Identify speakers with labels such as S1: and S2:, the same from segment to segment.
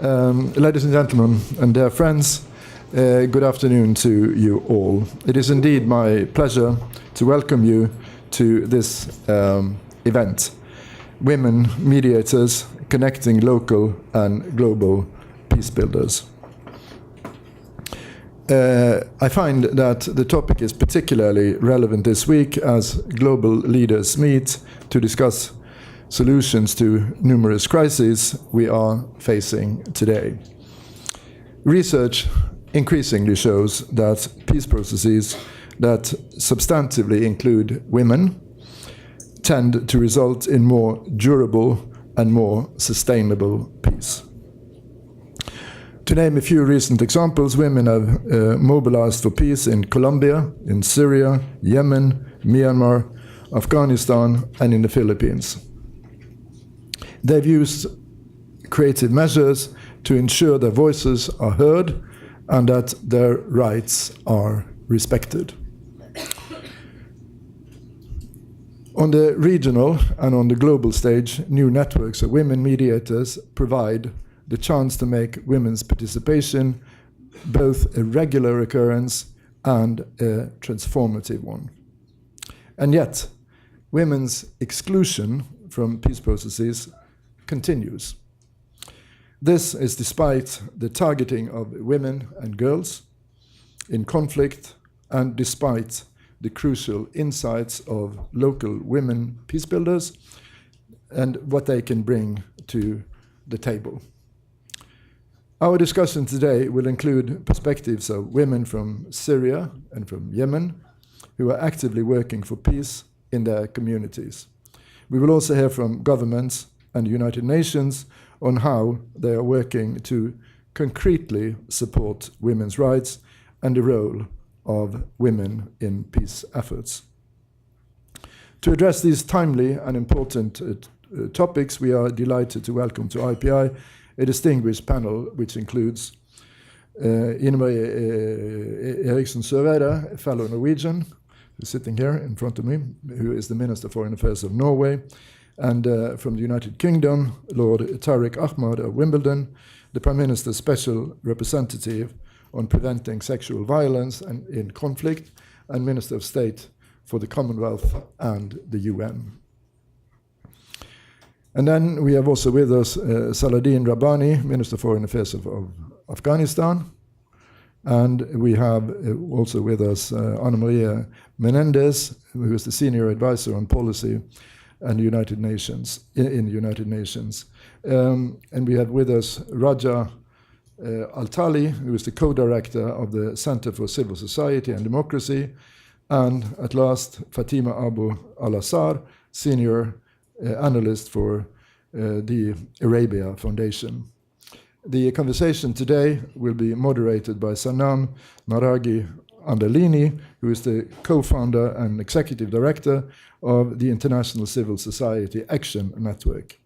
S1: Ladies and gentlemen, and dear friends, good afternoon to you all. It is indeed my pleasure to welcome you to this event, Women Mediators, Connecting Local and Global Peacebuilders. I find that the topic is particularly relevant this week as global leaders meet to discuss solutions to numerous crises we are facing today. Research increasingly shows that peace processes that substantively include women tend to result in more durable and more sustainable peace. To name a few recent examples, women have mobilized for peace in Colombia, in Syria, Yemen, Myanmar, Afghanistan, and in the Philippines. They've used creative measures to ensure their voices are heard and that their rights are respected. On the regional and on the global stage, new networks of women mediators provide the chance to make women's participation both a regular occurrence and a transformative one. And yet, women's exclusion from peace processes continues. This is despite the targeting of women and girls in conflict and despite the crucial insights of local women peacebuilders and what they can bring to the table. Our discussion today will include perspectives of women from Syria and from Yemen who are actively working for peace in their communities. We will also hear from governments and the United Nations on how they are working to concretely support women's rights and the role of women in peace efforts. To address these timely and important topics, we are delighted to welcome to IPI a distinguished panel which includes Ine Marie Eriksen Søreide, a fellow Norwegian, who's sitting here in front of me, who is the Minister for Foreign Affairs of Norway, and from the United Kingdom, Lord Tariq Ahmad of Wimbledon, the Prime Minister's Special Representative on Preventing Sexual Violence and in Conflict, and Minister of State for the Commonwealth and the UN. And then we have also with us Saladin Rabbani, Minister for Foreign Affairs of Afghanistan. And we have also with us Ana Maria Menendez, who is the Senior Advisor on Policy and United Nations, in the United Nations. And we have with us Raja Altali, who is the co-director of the Center for Civil Society and Democracy, and at last Fatima Abu Al-Assar, Senior Analyst for the Arabia Foundation. The conversation today will be moderated by Sanam Maraghi Anderlini, who is the co-founder and executive director of the International Civil Society Action Network.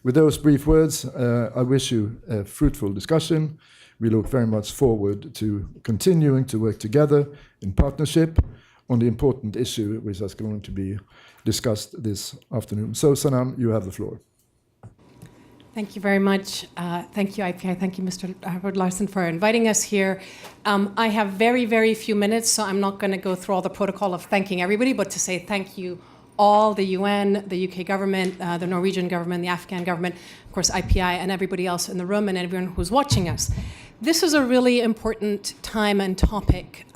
S1: With those brief words, I wish you a fruitful discussion. We look very much forward to continuing to work together in partnership on the important issue which is going to be discussed this afternoon. So, Sanam, you have the floor.
S2: Thank you very much. Thank you, IPI. Thank you, Mr. Howard Larson, for inviting us here. I have very, very few minutes, so I'm not going to go through all the protocol of thanking everybody, but to say thank you all, the UN, the UK government, the Norwegian government, the Afghan government, of course, IPI, and everybody else in the room, and everyone who's watching us. This is a really important time and topic.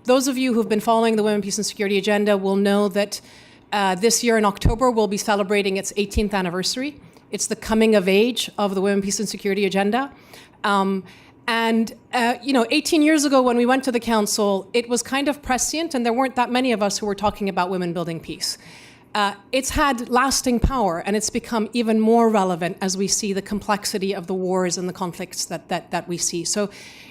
S2: Those of you who've been following the Women, Peace and Security agenda will know that this year in October, we'll be celebrating its 18th anniversary. It's the coming of age of the Women, Peace and Security agenda. 18 years ago when we went to the council, it was kind of prescient and there weren't that many of us who were talking about women building peace. It's had lasting power and it's become even more relevant as we see the complexity of the wars and the conflicts that we see. So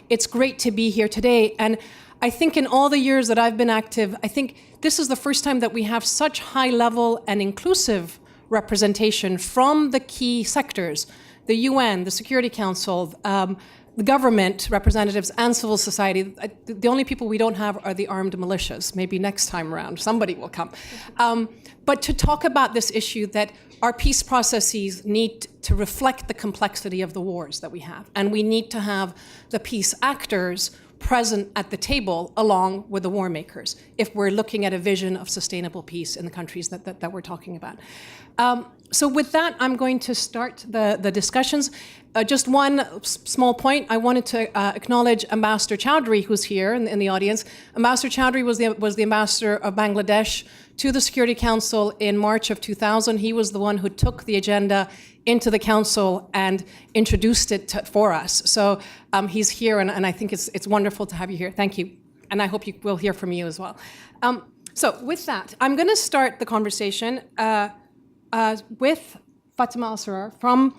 S2: it's great to be here today. And I think in all the years that I've been active, I think this is the first time that we have such high level and inclusive representation from the key sectors, the UN, the Security Council, the government representatives and civil society. The only people we don't have are the armed militias. Maybe next time around, somebody will come. But to talk about this issue that our peace processes need to reflect the complexity of the wars that we have. And we need to have the peace actors present at the table along with the war makers if we're looking at a vision of sustainable peace in the countries that we're talking about. So with that, I'm going to start the discussions. Just one small point. I wanted to acknowledge Ambassador Chowdhury, who's here in the audience. Ambassador Chowdhury was the ambassador of Bangladesh to the Security Council in March of 2000. He was the one who took the agenda into the council and introduced it for us. So he's here, and I think it's wonderful to have you here. Thank you. And I hope we'll hear from you as well. So with that, I'm going to start the conversation with Fatima Al-Sarar from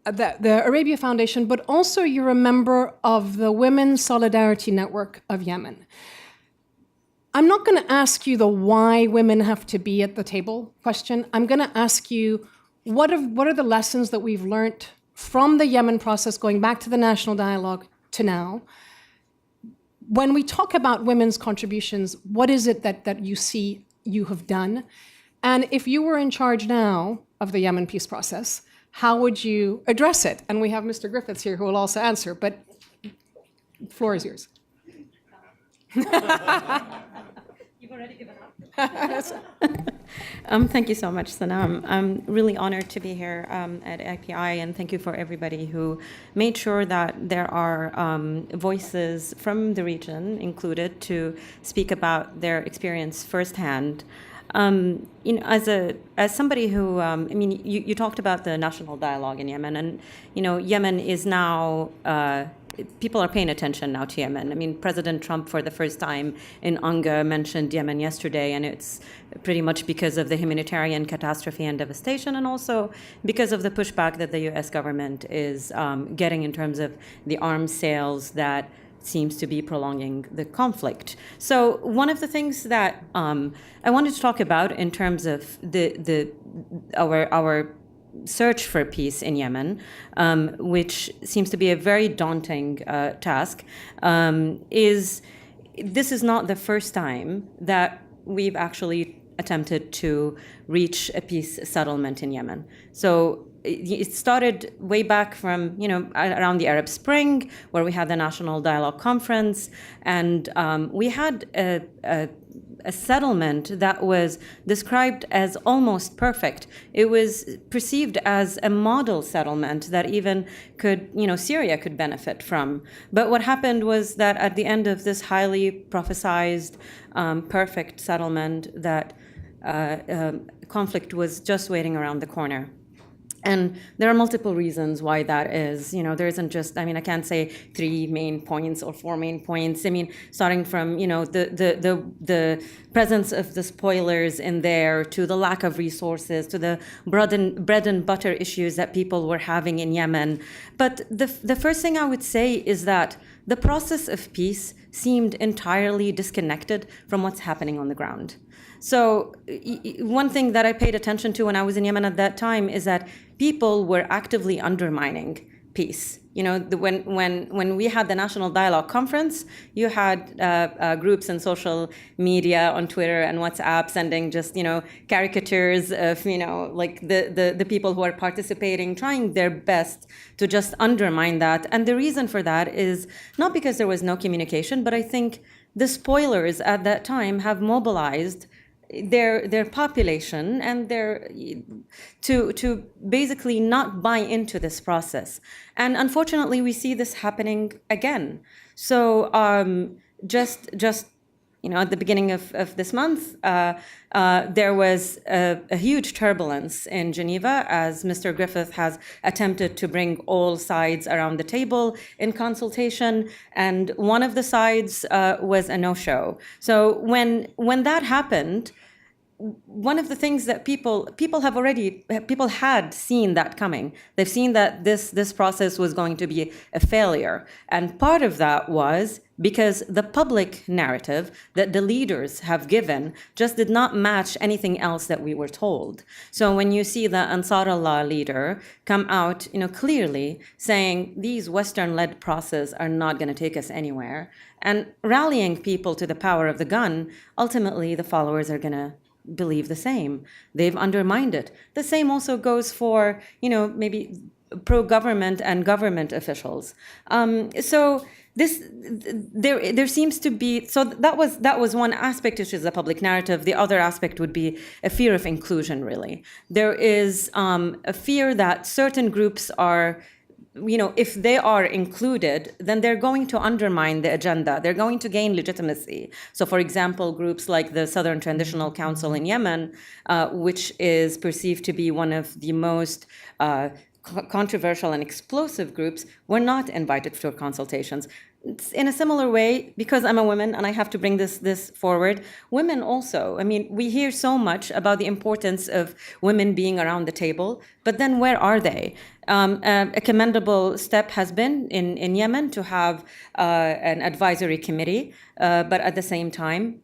S2: the Arabia Foundation, but also you're a member of the Women's Solidarity Network of Yemen. I'm not going to ask you the why women have to be at the table question. I'm going to ask you what are the lessons that we've learned from the Yemen process going back to the national dialogue to now. When we talk about women's contributions, what is it that you see you have done? And if you were in charge now of the Yemen peace process, how would you address it? And we have Mr. Griffiths here who will also answer, but the floor is yours. You've already given up.
S3: Thank you so much, Sana. I'm really honored to be here at IPI, and thank you for everybody who made sure that there are voices from the region included to speak about their experience firsthand. As somebody who, you talked about the national dialogue in Yemen, and Yemen is now. People are paying attention now to Yemen. I mean, President Trump, for the first time in UNGA, mentioned Yemen yesterday, and it's pretty much because of the humanitarian catastrophe and devastation, and also because of the pushback that the U.S. government is getting in terms of the arms sales that seems to be prolonging the conflict. So one of the things that I wanted to talk about in terms of our search for peace in Yemen, which seems to be a very daunting task, is this is not the first time that we've actually attempted to reach a peace settlement in Yemen. So it started way back from, around the Arab Spring, where we had the National Dialogue Conference, and we had a settlement that was described as almost perfect. It was perceived as a model settlement that even Syria could benefit from. But what happened was that at the end of this highly prophesized perfect settlement, that conflict was just waiting around the corner. And there are multiple reasons why that is. There isn't just, I can't say 3 main points or 4 main points. Starting from, the presence of the spoilers in there, to the lack of resources, to the bread and butter issues that people were having in Yemen. But the first thing I would say is that the process of peace seemed entirely disconnected from what's happening on the ground. So one thing that I paid attention to when I was in Yemen at that time is that people were actively undermining peace. When we had the National Dialogue Conference, you had groups in social media, on Twitter and WhatsApp, sending just caricatures of the people who are participating, trying their best to just undermine that. And the reason for that is not because there was no communication, but I think the spoilers at that time have mobilized their population and to basically not buy into this process. And unfortunately, we see this happening again. So just at the beginning of this month, there was a huge turbulence in Geneva as Mr. Griffith has attempted to bring all sides around the table in consultation, and one of the sides was a no-show. So when that happened, one of the things that people had seen that coming. They've seen that this process was going to be a failure. And part of that was because the public narrative that the leaders have given just did not match anything else that we were told. So when you see the Ansar Allah leader come out, clearly saying these Western-led processes are not going to take us anywhere, and rallying people to the power of the gun, ultimately the followers are going to believe the same. They've undermined it. The same also goes for, maybe pro-government and government officials. There seems to be, so that was one aspect, which is the public narrative. The other aspect would be a fear of inclusion, really. There is a fear that certain groups are, if they are included, then they're going to undermine the agenda. They're going to gain legitimacy. So, for example, groups like the Southern Transitional Council in Yemen, which is perceived to be one of the most controversial and explosive groups, were not invited to consultations. In a similar way, because I'm a woman and I have to bring this forward, women also, we hear so much about the importance of women being around the table, but then where are they? A commendable step has been in Yemen to have an advisory committee, but at the same time,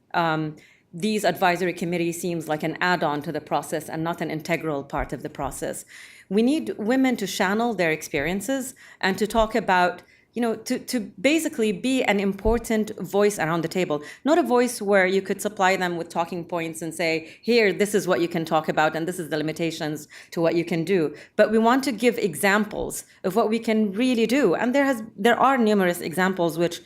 S3: these advisory committees seems like an add-on to the process and not an integral part of the process. We need women to channel their experiences and to talk about, to basically be an important voice around the table, not a voice where you could supply them with talking points and say, here, this is what you can talk about and this is the limitations to what you can do. But we want to give examples of what we can really do. And there are numerous examples which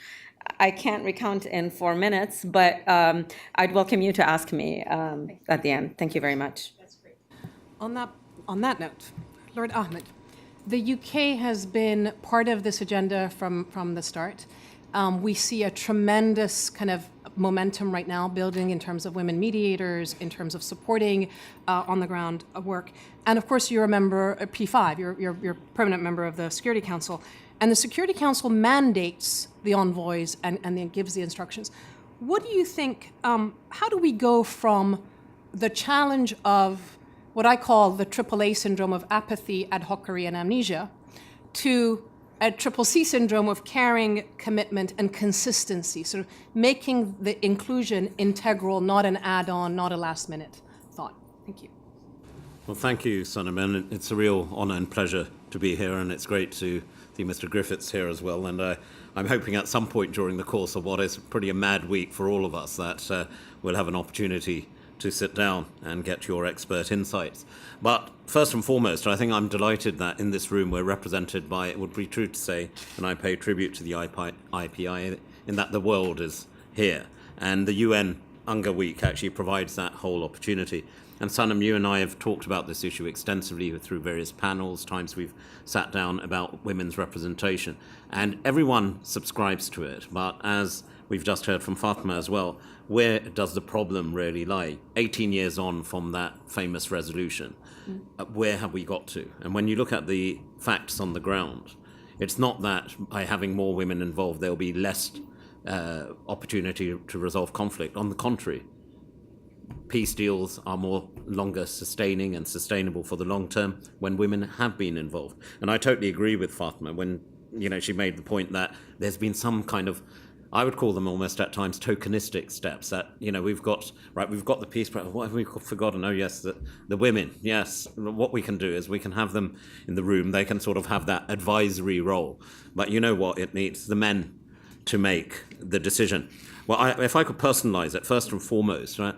S3: I can't recount in 4 minutes, but I'd welcome you to ask me at the end. Thank you very much.
S2: That's great. On that note, Lord Ahmed, the UK has been part of this agenda from the start. We see a tremendous kind of momentum right now building in terms of women mediators, in terms of supporting on the ground work. And of course, you're a member of P5, you're a permanent member of the Security Council. And the Security Council mandates the envoys and then gives the instructions. What do you think, how do we go from the challenge of what I call the AAA syndrome of apathy, ad hocery, and amnesia, to a CCC syndrome of caring, commitment, and consistency, sort of making the inclusion integral, not an add-on, not a last-minute thought? Thank you.
S4: Well, thank you, Sanam, and it's a real honour and pleasure to be here, and it's great to see Mr. Griffiths here as well. And I'm hoping at some point during the course of what is pretty a mad week for all of us that we'll have an opportunity to sit down and get your expert insights. But first and foremost, I think I'm delighted that in this room we're represented by, it would be true to say, and I pay tribute to the IPI, in that the world is here. And the UN Hunger Week actually provides that whole opportunity. And Sanam, you and I have talked about this issue extensively through various panels, times we've sat down about women's representation. And everyone subscribes to it. But as we've just heard from Fatima as well, where does the problem really lie? 18 years on from that famous resolution, where have we got to? And when you look at the facts on the ground, it's not that by having more women involved, there'll be less opportunity to resolve conflict. On the contrary, peace deals are more longer sustaining and sustainable for the long term when women have been involved. And I totally agree with Fatima when she made the point that there's been some kind of, I would call them almost at times tokenistic steps that, we've got the peace, what have we forgotten? Oh, yes, the women, yes. What we can do is we can have them in the room. They can sort of have that advisory role. But you know what? It needs the men to make the decision. Well, if I could personalize it, first and foremost, right,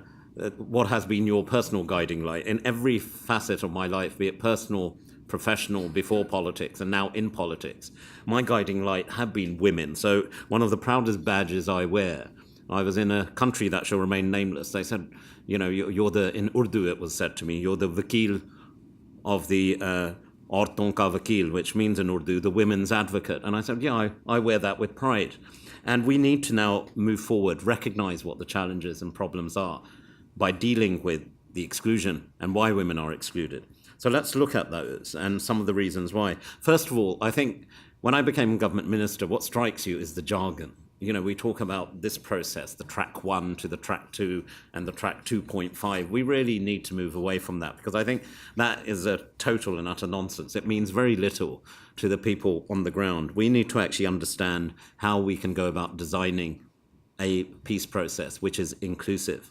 S4: what has been your personal guiding light in every facet of my life, be it personal, professional, before politics, and now in politics? My guiding light have been women. So one of the proudest badges I wear, I was in a country that shall remain nameless. They said, you're the, in Urdu it was said to me, you're the vakil of the Aurton ka vakil, which means in Urdu, the women's advocate. And I said, yeah, I wear that with pride. And we need to now move forward, recognize what the challenges and problems are by dealing with the exclusion and why women are excluded. So let's look at those and some of the reasons why. First of all, I think when I became government minister, what strikes you is the jargon. We talk about this process, the track 1 to the track 2 and the track 2.5. We really need to move away from that because I think that is a total and utter nonsense. It means very little to the people on the ground. We need to actually understand how we can go about designing a peace process which is inclusive.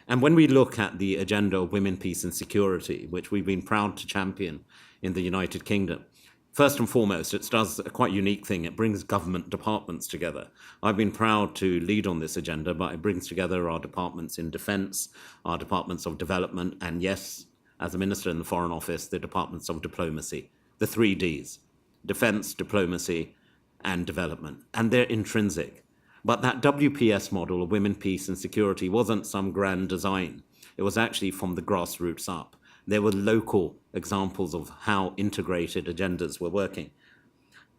S4: And when we look at the agenda of women, peace and security, which we've been proud to champion in the United Kingdom, First and foremost, it does a quite unique thing. It brings government departments together. I've been proud to lead on this agenda, but it brings together our departments in defence, our departments of development, and yes, as a minister in the Foreign Office, the departments of diplomacy, the 3 Ds, defence, diplomacy, and development. And they're intrinsic. But that WPS model of women, peace, and security wasn't some grand design. It was actually from the grassroots up. There were local examples of how integrated agendas were working.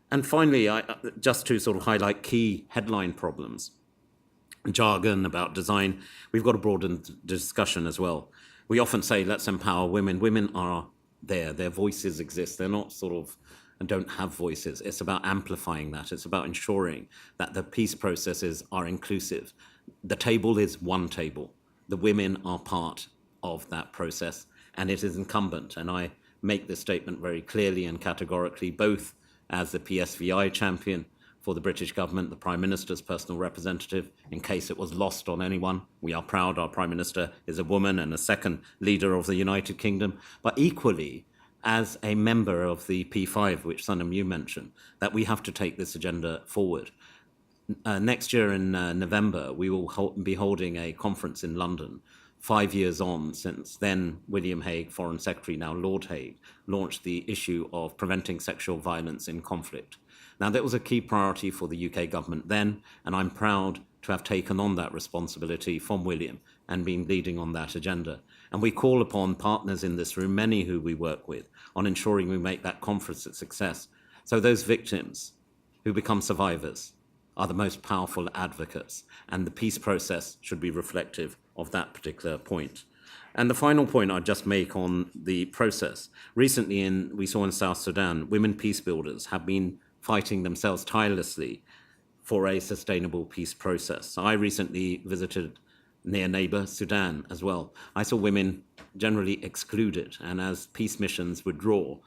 S4: And finally, just to sort of highlight key headline problems, jargon about design, we've got a broader discussion as well. We often say, let's empower women. Women are there. Their voices exist. They're not sort of and don't have voices. It's about amplifying that. It's about ensuring that the peace processes are inclusive. The table is one table. The women are part of that process, and it is incumbent, and I make this statement very clearly and categorically, both as the PSVI champion for the British government, the Prime Minister's personal representative, in case it was lost on anyone. We are proud our Prime Minister is a woman and a second leader of the United Kingdom, but equally as a member of the P5, which Sanam you mentioned, that we have to take this agenda forward. Next year in November, we will be holding a conference in London, 5 years on since then William Hague, Foreign Secretary, now Lord Hague, launched the issue of preventing sexual violence in conflict. Now, that was a key priority for the UK government then, and I'm proud to have taken on that responsibility from William and been leading on that agenda. And we call upon partners in this room, many who we work with, on ensuring we make that conference a success. So those victims who become survivors are the most powerful advocates, and the peace process should be reflective of that particular point. And the final point I'd just make on the process. Recently, we saw in South Sudan, women peacebuilders have been fighting themselves tirelessly for a sustainable peace process. I recently visited near neighbor Sudan as well. I saw women generally excluded, and as peace missions withdraw,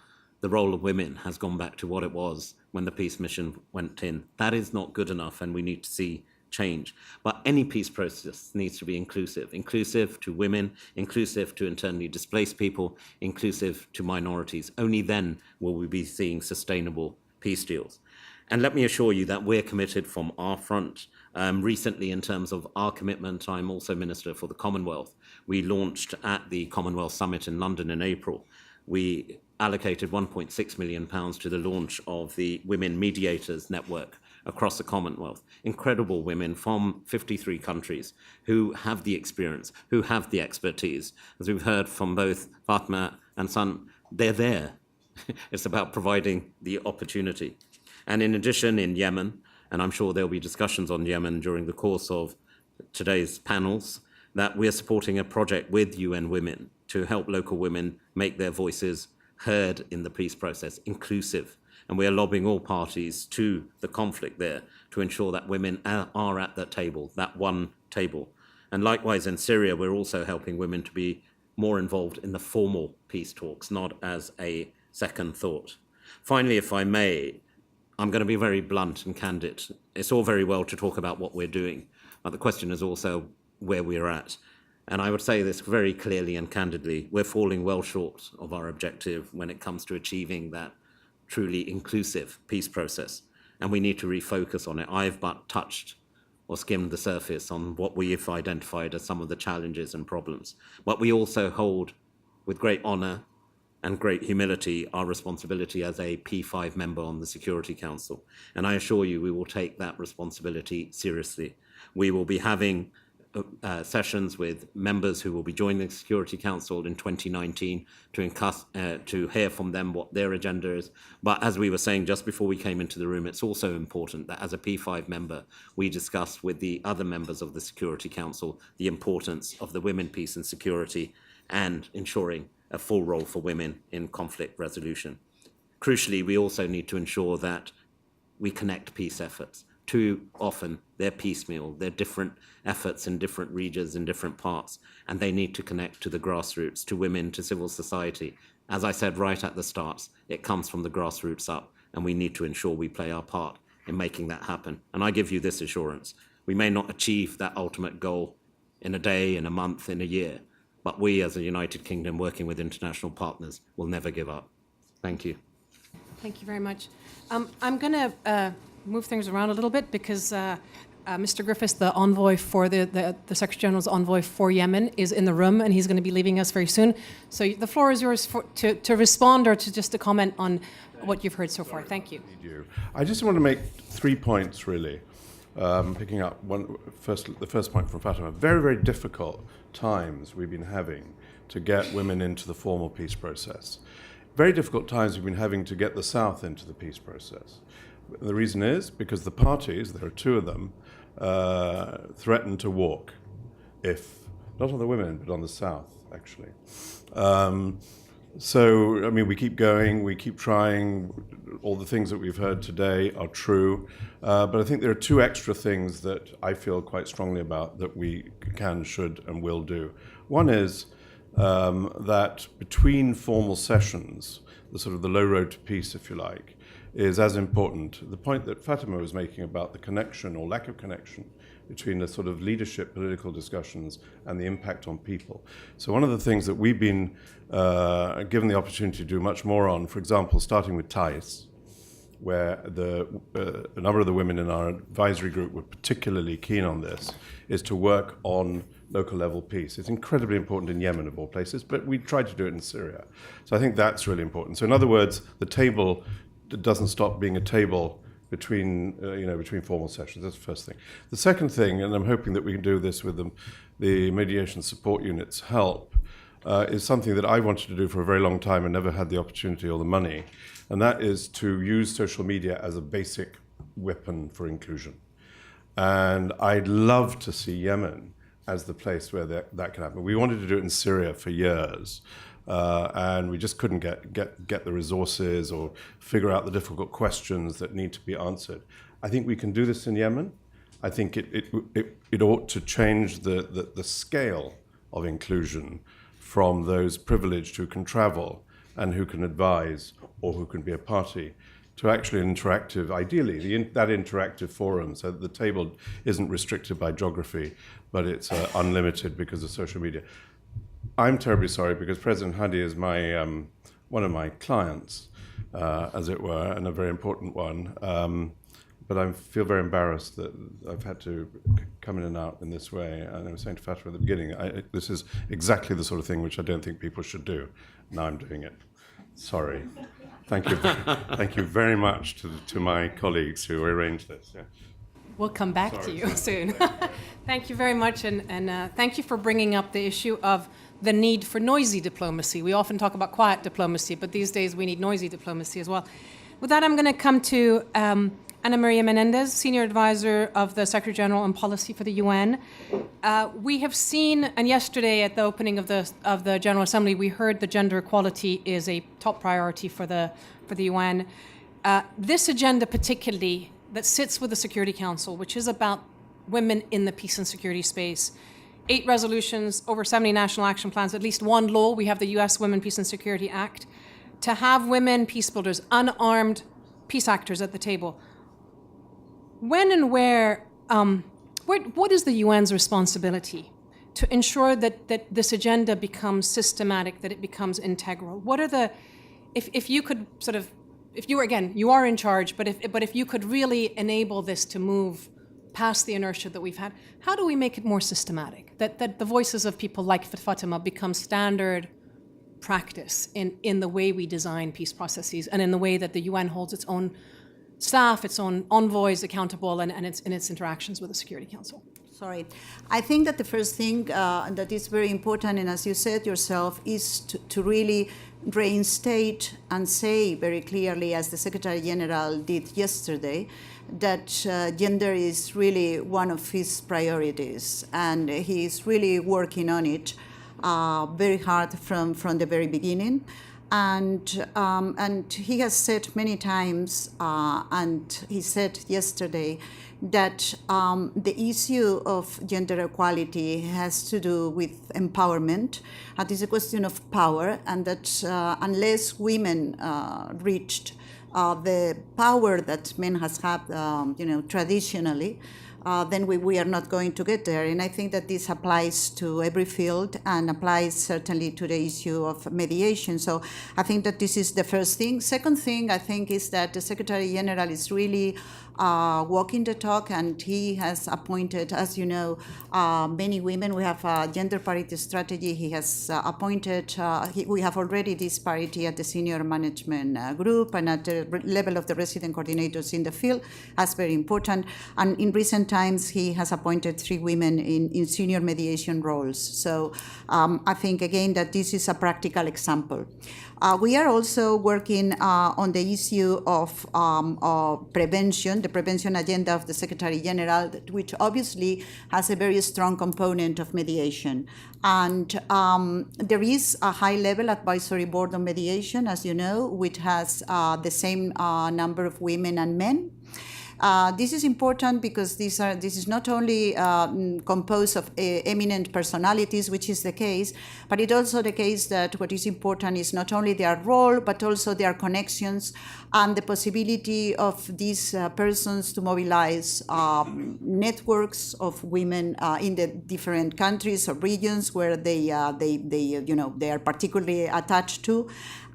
S4: the role of women has gone back to what it was when the peace mission went in. That is not good enough, and we need to see change. But any peace process needs to be inclusive to women, inclusive to internally displaced people, inclusive to minorities. Only then will we be seeing sustainable peace deals. And let me assure you that we're committed from our front. Recently, in terms of our commitment, I'm also Minister for the Commonwealth. We launched at the Commonwealth Summit in London in April. We allocated £1.6 million to the launch of the Women Mediators network across the Commonwealth. Incredible women from 53 countries who have the experience, who have the expertise. As we've heard from both Fatma and San, they're there. It's about providing the opportunity. And in addition, in Yemen, and I'm sure there'll be discussions on Yemen during the course of today's panels, that we're supporting a project with UN Women to help local women make their voices heard in the peace process, inclusive. And we are lobbying all parties to the conflict there to ensure that women are at that table, that one table. And likewise in Syria, we're also helping women to be more involved in the formal peace talks, not as a second thought. Finally, if I may, I'm going to be very blunt and candid. It's all very well to talk about what we're doing, but the question is also where we're at. And I would say this very clearly and candidly, we're falling well short of our objective when it comes to achieving that truly inclusive peace process. And we need to refocus on it. I've but touched or skimmed the surface on what we've identified as some of the challenges and problems. But we also hold, with great honor and great humility, our responsibility as a P5 member on the Security Council. And I assure you, we will take that responsibility seriously. We will be having sessions with members who will be joining the Security Council in 2019 to hear from them what their agenda is. But as we were saying just before we came into the room, it's also important that as a P5 member, we discuss with the other members of the Security Council the importance of the women, peace and security and ensuring a full role for women in conflict resolution. Crucially, we also need to ensure that we connect peace efforts. Too often, they're piecemeal. They're different efforts in different regions, in different parts, and they need to connect to the grassroots, to women, to civil society. As I said right at the start, it comes from the grassroots up, and we need to ensure we play our part in making that happen. And I give you this assurance. We may not achieve that ultimate goal in a day, in a month, in a year, but we as a United Kingdom working with international partners will never give up. Thank you.
S2: Thank you very much. I'm going to move things around a little bit because Mr. Griffiths, the envoy for the Secretary General's envoy for Yemen, is in the room, and he's going to be leaving us very soon. So the floor is yours to respond or to just to comment on what you've heard so far. Thank you.
S5: I just want to make 3 points, really, picking up the first point from Fatima. Very, very difficult times we've been having to get women into the formal peace process. Very difficult times we've been having to get the South into the peace process. The reason is because the parties, there are 2 of them, threaten to walk, if not on the women, but on the South, actually. So, I mean, we keep going, we keep trying. All the things that we've heard today are true. But I think there are 2 extra things that I feel quite strongly about that we can, should, and will do. One is that between formal sessions, the sort of the low road to peace, if you like, is as important. The point that Fatima was making about the connection or lack of connection between the sort of leadership political discussions and the impact on people. So one of the things that we've been given the opportunity to do much more on, for example, starting with Thais, where a number of the women in our advisory group were particularly keen on this, is to work on local level peace. It's incredibly important in Yemen, of all places, but we tried to do it in Syria. So I think that's really important. So in other words, the table doesn't stop being a table between formal sessions. That's the first thing. The second thing, and I'm hoping that we can do this with the mediation support unit's help, is something that I wanted to do for a very long time and never had the opportunity or the money, and that is to use social media as a basic weapon for inclusion. And I'd love to see Yemen as the place where that can happen. We wanted to do it in Syria for years, and we just couldn't get the resources or figure out the difficult questions that need to be answered. I think we can do this in Yemen. I think it ought to change the scale of inclusion from those privileged who can travel and who can advise or who can be a party to actually an interactive, ideally, that interactive forum, so that the table isn't restricted by geography, but it's unlimited because of social media. I'm terribly sorry because President Hadi is one of my clients, as it were, and a very important one. But I feel very embarrassed that I've had to come in and out in this way. And I was saying to Fatima at the beginning, this is exactly the sort of thing which I don't think people should do. Now I'm doing it. Sorry. Thank you. Thank you very much to my colleagues who arranged this. Yeah.
S2: We'll come back to you soon. Thank you very much, and thank you for bringing up the issue of the need for noisy diplomacy. We often talk about quiet diplomacy, but these days we need noisy diplomacy as well. With that, I'm going to come to Ana Maria Menendez, Senior Advisor of the Secretary General on Policy for the UN. We have seen, and yesterday at the opening of the General Assembly, we heard that gender equality is a top priority for the UN. This agenda particularly that sits with the Security Council, which is about women in the peace and security space. 8 resolutions, over 70 national action plans, at least 1 law. We have the U.S. Women, Peace and Security Act. To have women peacebuilders, unarmed peace actors at the table. When and where, what is the UN's responsibility to ensure that this agenda becomes systematic, that it becomes integral? What are if you could sort of, if you were, again, you are in charge, but if you could really enable this to move past the inertia that we've had, how do we make it more systematic? That the voices of people like Fatima become standard practice in the way we design peace processes and in the way that the UN holds its own staff, its own envoys accountable and in its interactions with the Security Council.
S6: Sorry. I think that the first thing that is very important, and as you said yourself, is to really reinstate and say very clearly, as the Secretary General did yesterday, that gender is really one of his priorities, and he is really working on it very hard from the very beginning. And he has said many times, and he said yesterday, that the issue of gender equality has to do with empowerment. It is a question of power, and that unless women reached the power that men has had, traditionally, then we are not going to get there. And I think that this applies to every field and applies certainly to the issue of mediation. So I think that this is the first thing. Second thing, I think, is that the Secretary General is really walking the talk, and he has appointed, as you know, many women. We have a gender parity strategy. He has appointed, we have already this parity at the senior management group and at the level of the resident coordinators in the field. That's very important. And in recent times, he has appointed 3 women in senior mediation roles. So I think, again, that this is a practical example. We are also working on the issue of prevention, the prevention agenda of the Secretary General, which obviously has a very strong component of mediation. And there is a high-level advisory board on mediation, as you know, which has the same number of women and men. This is important because this is not only composed of eminent personalities, which is the case, but it's also the case that what is important is not only their role, but also their connections and the possibility of these persons to mobilize networks of women in the different countries or regions where they are particularly attached to,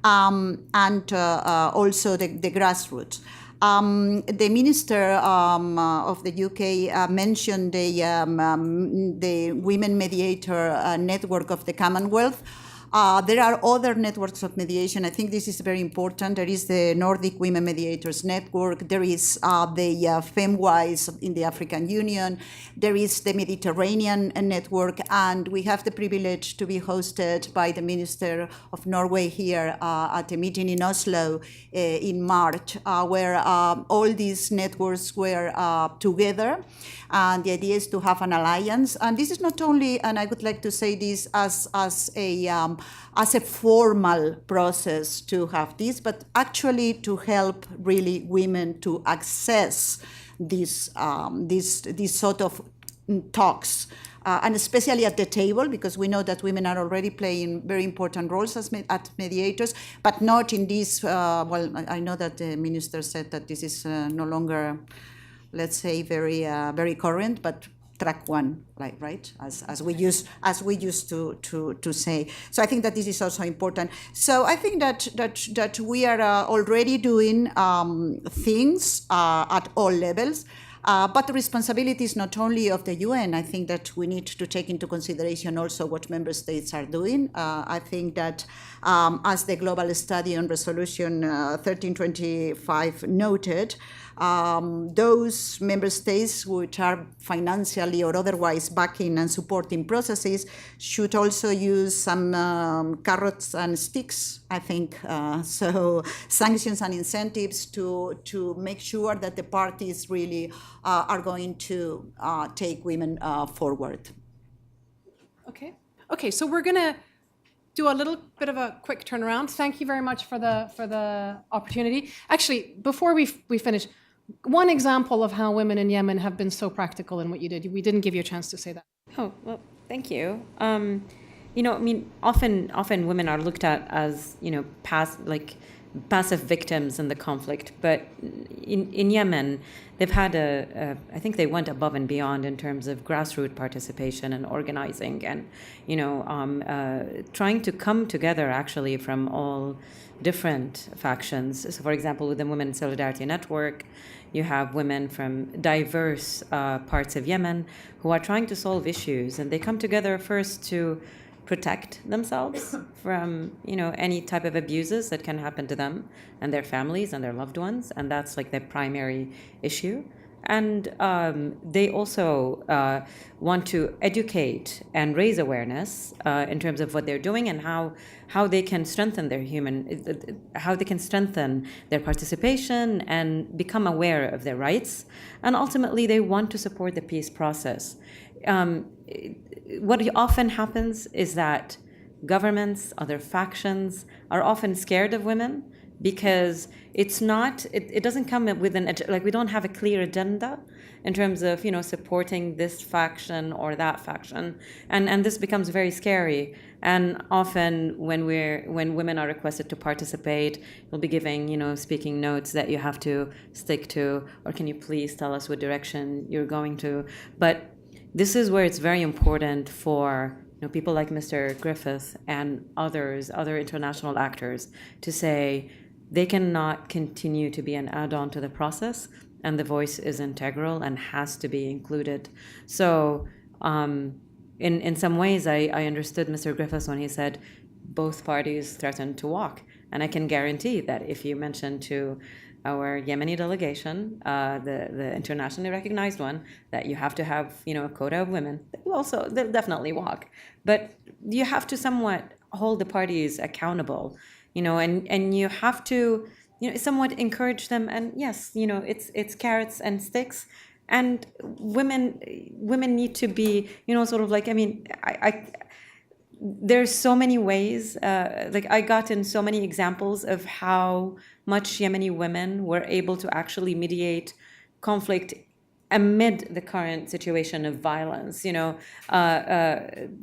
S6: and also the grassroots. The minister of the UK mentioned the women mediator network of the Commonwealth. There are other networks of mediation. I think this is very important. There is the Nordic Women Mediators Network. There is the FemWise in the African Union. There is the Mediterranean Network. And we have the privilege to be hosted by the Minister of Norway here at a meeting in Oslo in March, where all these networks were together. And the idea is to have an alliance. And this is not only, and I would like to say this as a formal process to have this, but actually to help really women to access these sort of talks. And especially at the table, because we know that women are already playing very important roles as mediators, but not in this, I know that the minister said that this is no longer, let's say, very current, but track one, right? As we used to say. So I think that this is also important. So I think that we are already doing things at all levels. But the responsibility is not only of the UN. I think that we need to take into consideration also what member states are doing. I think that as the Global Study on Resolution 1325 noted, those member states which are financially or otherwise backing and supporting processes should also use some carrots and sticks, I think. So sanctions and incentives to make sure that the parties really are going to take women forward.
S2: Okay, so we're going to do a little bit of a quick turnaround. Thank you very much for the opportunity. Actually, before we finish, one example of how women in Yemen have been so practical in what you did. We didn't give you a chance to say that.
S3: Oh, well, thank you. Often women are looked at as, passive victims in the conflict, but in Yemen, they've had I think they went above and beyond in terms of grassroots participation and organizing and, trying to come together actually from all different factions. So, for example, with the Women Solidarity Network, you have women from diverse parts of Yemen who are trying to solve issues, and they come together first to protect themselves from, any type of abuses that can happen to them and their families and their loved ones, and that's like their primary issue. And they also want to educate and raise awareness in terms of what they're doing and how they can strengthen how they can strengthen their participation and become aware of their rights. And ultimately, they want to support the peace process. What often happens is that governments, other factions, are often scared of women because it doesn't come with we don't have a clear agenda in terms of, supporting this faction or that faction. And this becomes very scary And often when women are requested to participate, we'll be giving, speaking notes that you have to stick to, or can you please tell us what direction you're going to. But this is where it's very important for people like Mr. Griffith and other international actors to say they cannot continue to be an add-on to the process, and the voice is integral and has to be included. So in some ways, I understood Mr. Griffiths when he said both parties threatened to walk. And I can guarantee that if you mention to our Yemeni delegation, the internationally recognized one, that you have to have a quota of women, they'll definitely walk. But you have to somewhat hold the parties accountable, and you have to somewhat encourage them. And yes, it's carrots and sticks. And women need to be, sort of like, there's so many ways, I got in so many examples of how much Yemeni women were able to actually mediate conflict amid the current situation of violence,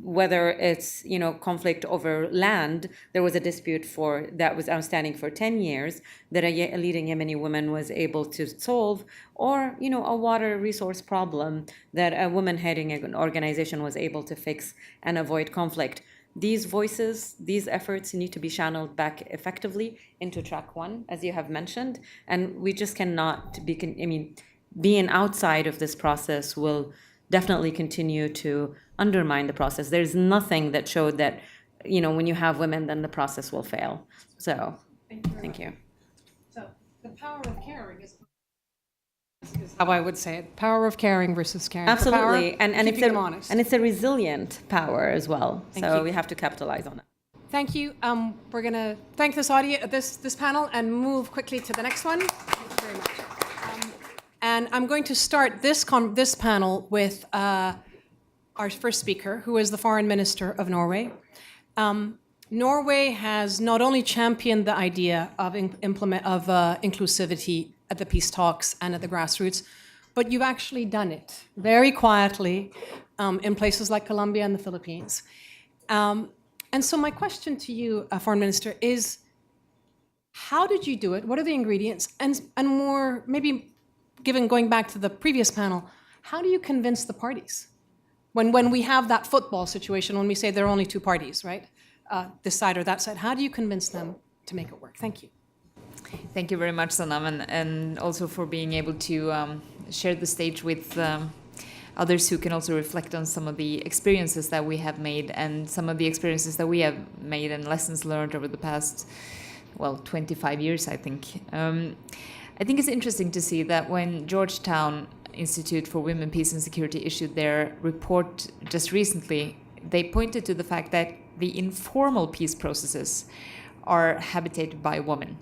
S3: whether it's, conflict over land. There was a dispute that was outstanding for 10 years that a leading Yemeni woman was able to solve, or, a water resource problem that a woman heading an organization was able to fix and avoid conflict. These voices, these efforts need to be channeled back effectively into track one, as you have mentioned, and we just cannot being outside of this process will definitely continue to undermine the process. There's nothing that showed that, when you have women, then the process will fail. So, thank you.
S2: So, the power of caring is how I would say it. Power of caring versus caring.
S3: Absolutely.
S2: And
S3: it's a resilient power as well.
S2: Thank
S3: so
S2: you.
S3: we have to capitalize on that.
S2: Thank you. We're going to thank this audience, this panel, and move quickly to the next one. Thank you very much. And I'm going to start this panel with our first speaker, who is the Foreign Minister of Norway. Norway has not only championed the idea of inclusivity at the peace talks and at the grassroots, but you've actually done it very quietly in places like Colombia and the Philippines. And so my question to you, Foreign Minister, is how did you do it? What are the ingredients? And more, maybe going back to the previous panel, how do you convince the parties? When we have that football situation, when we say there are only two parties, right? This side or that side, how do you convince them to make it work? Thank you.
S7: Thank you very much, Sanam, and also for being able to share the stage with others who can also reflect on some of the experiences that we have made and some of the experiences that we have made and lessons learned over the past, 25 years, I think. I think it's interesting to see that when Georgetown Institute for Women, Peace and Security issued their report just recently, they pointed to the fact that the informal peace processes are habitated by women.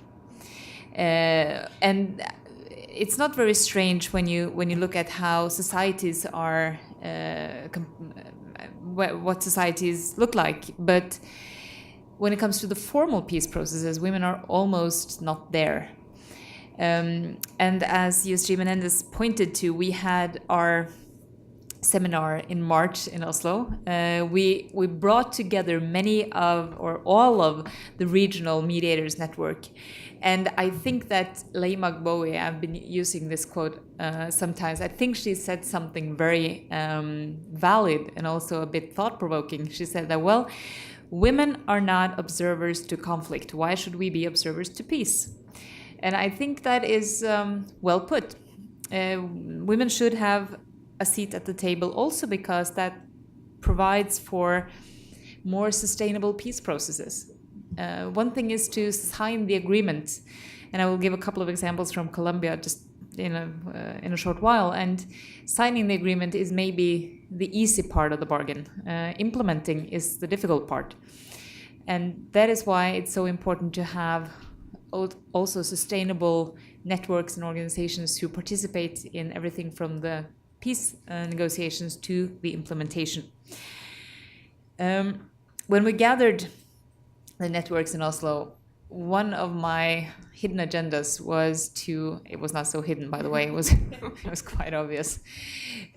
S7: And it's not very strange when you look at how societies are, what societies look like. But when it comes to the formal peace processes, women are almost not there. And as USG Menendez pointed to, we had our seminar in March in Oslo. We brought together many of, or all of, the regional mediators network. And I think that Laima Gbowe, I've been using this quote sometimes, I think she said something very valid and also a bit thought-provoking. She said that, women are not observers to conflict. Why should we be observers to peace? And I think that is well put. Women should have a seat at the table also because that provides for more sustainable peace processes. One thing is to sign the agreement, and I will give a couple of examples from Colombia just in a short while. And signing the agreement is maybe the easy part of the bargain. Implementing is the difficult part. And that is why it's so important to have also sustainable networks and organizations who participate in everything from the peace negotiations to the implementation. When we gathered the networks in Oslo, one of my hidden agendas was it was not so hidden, by the way, it was quite obvious,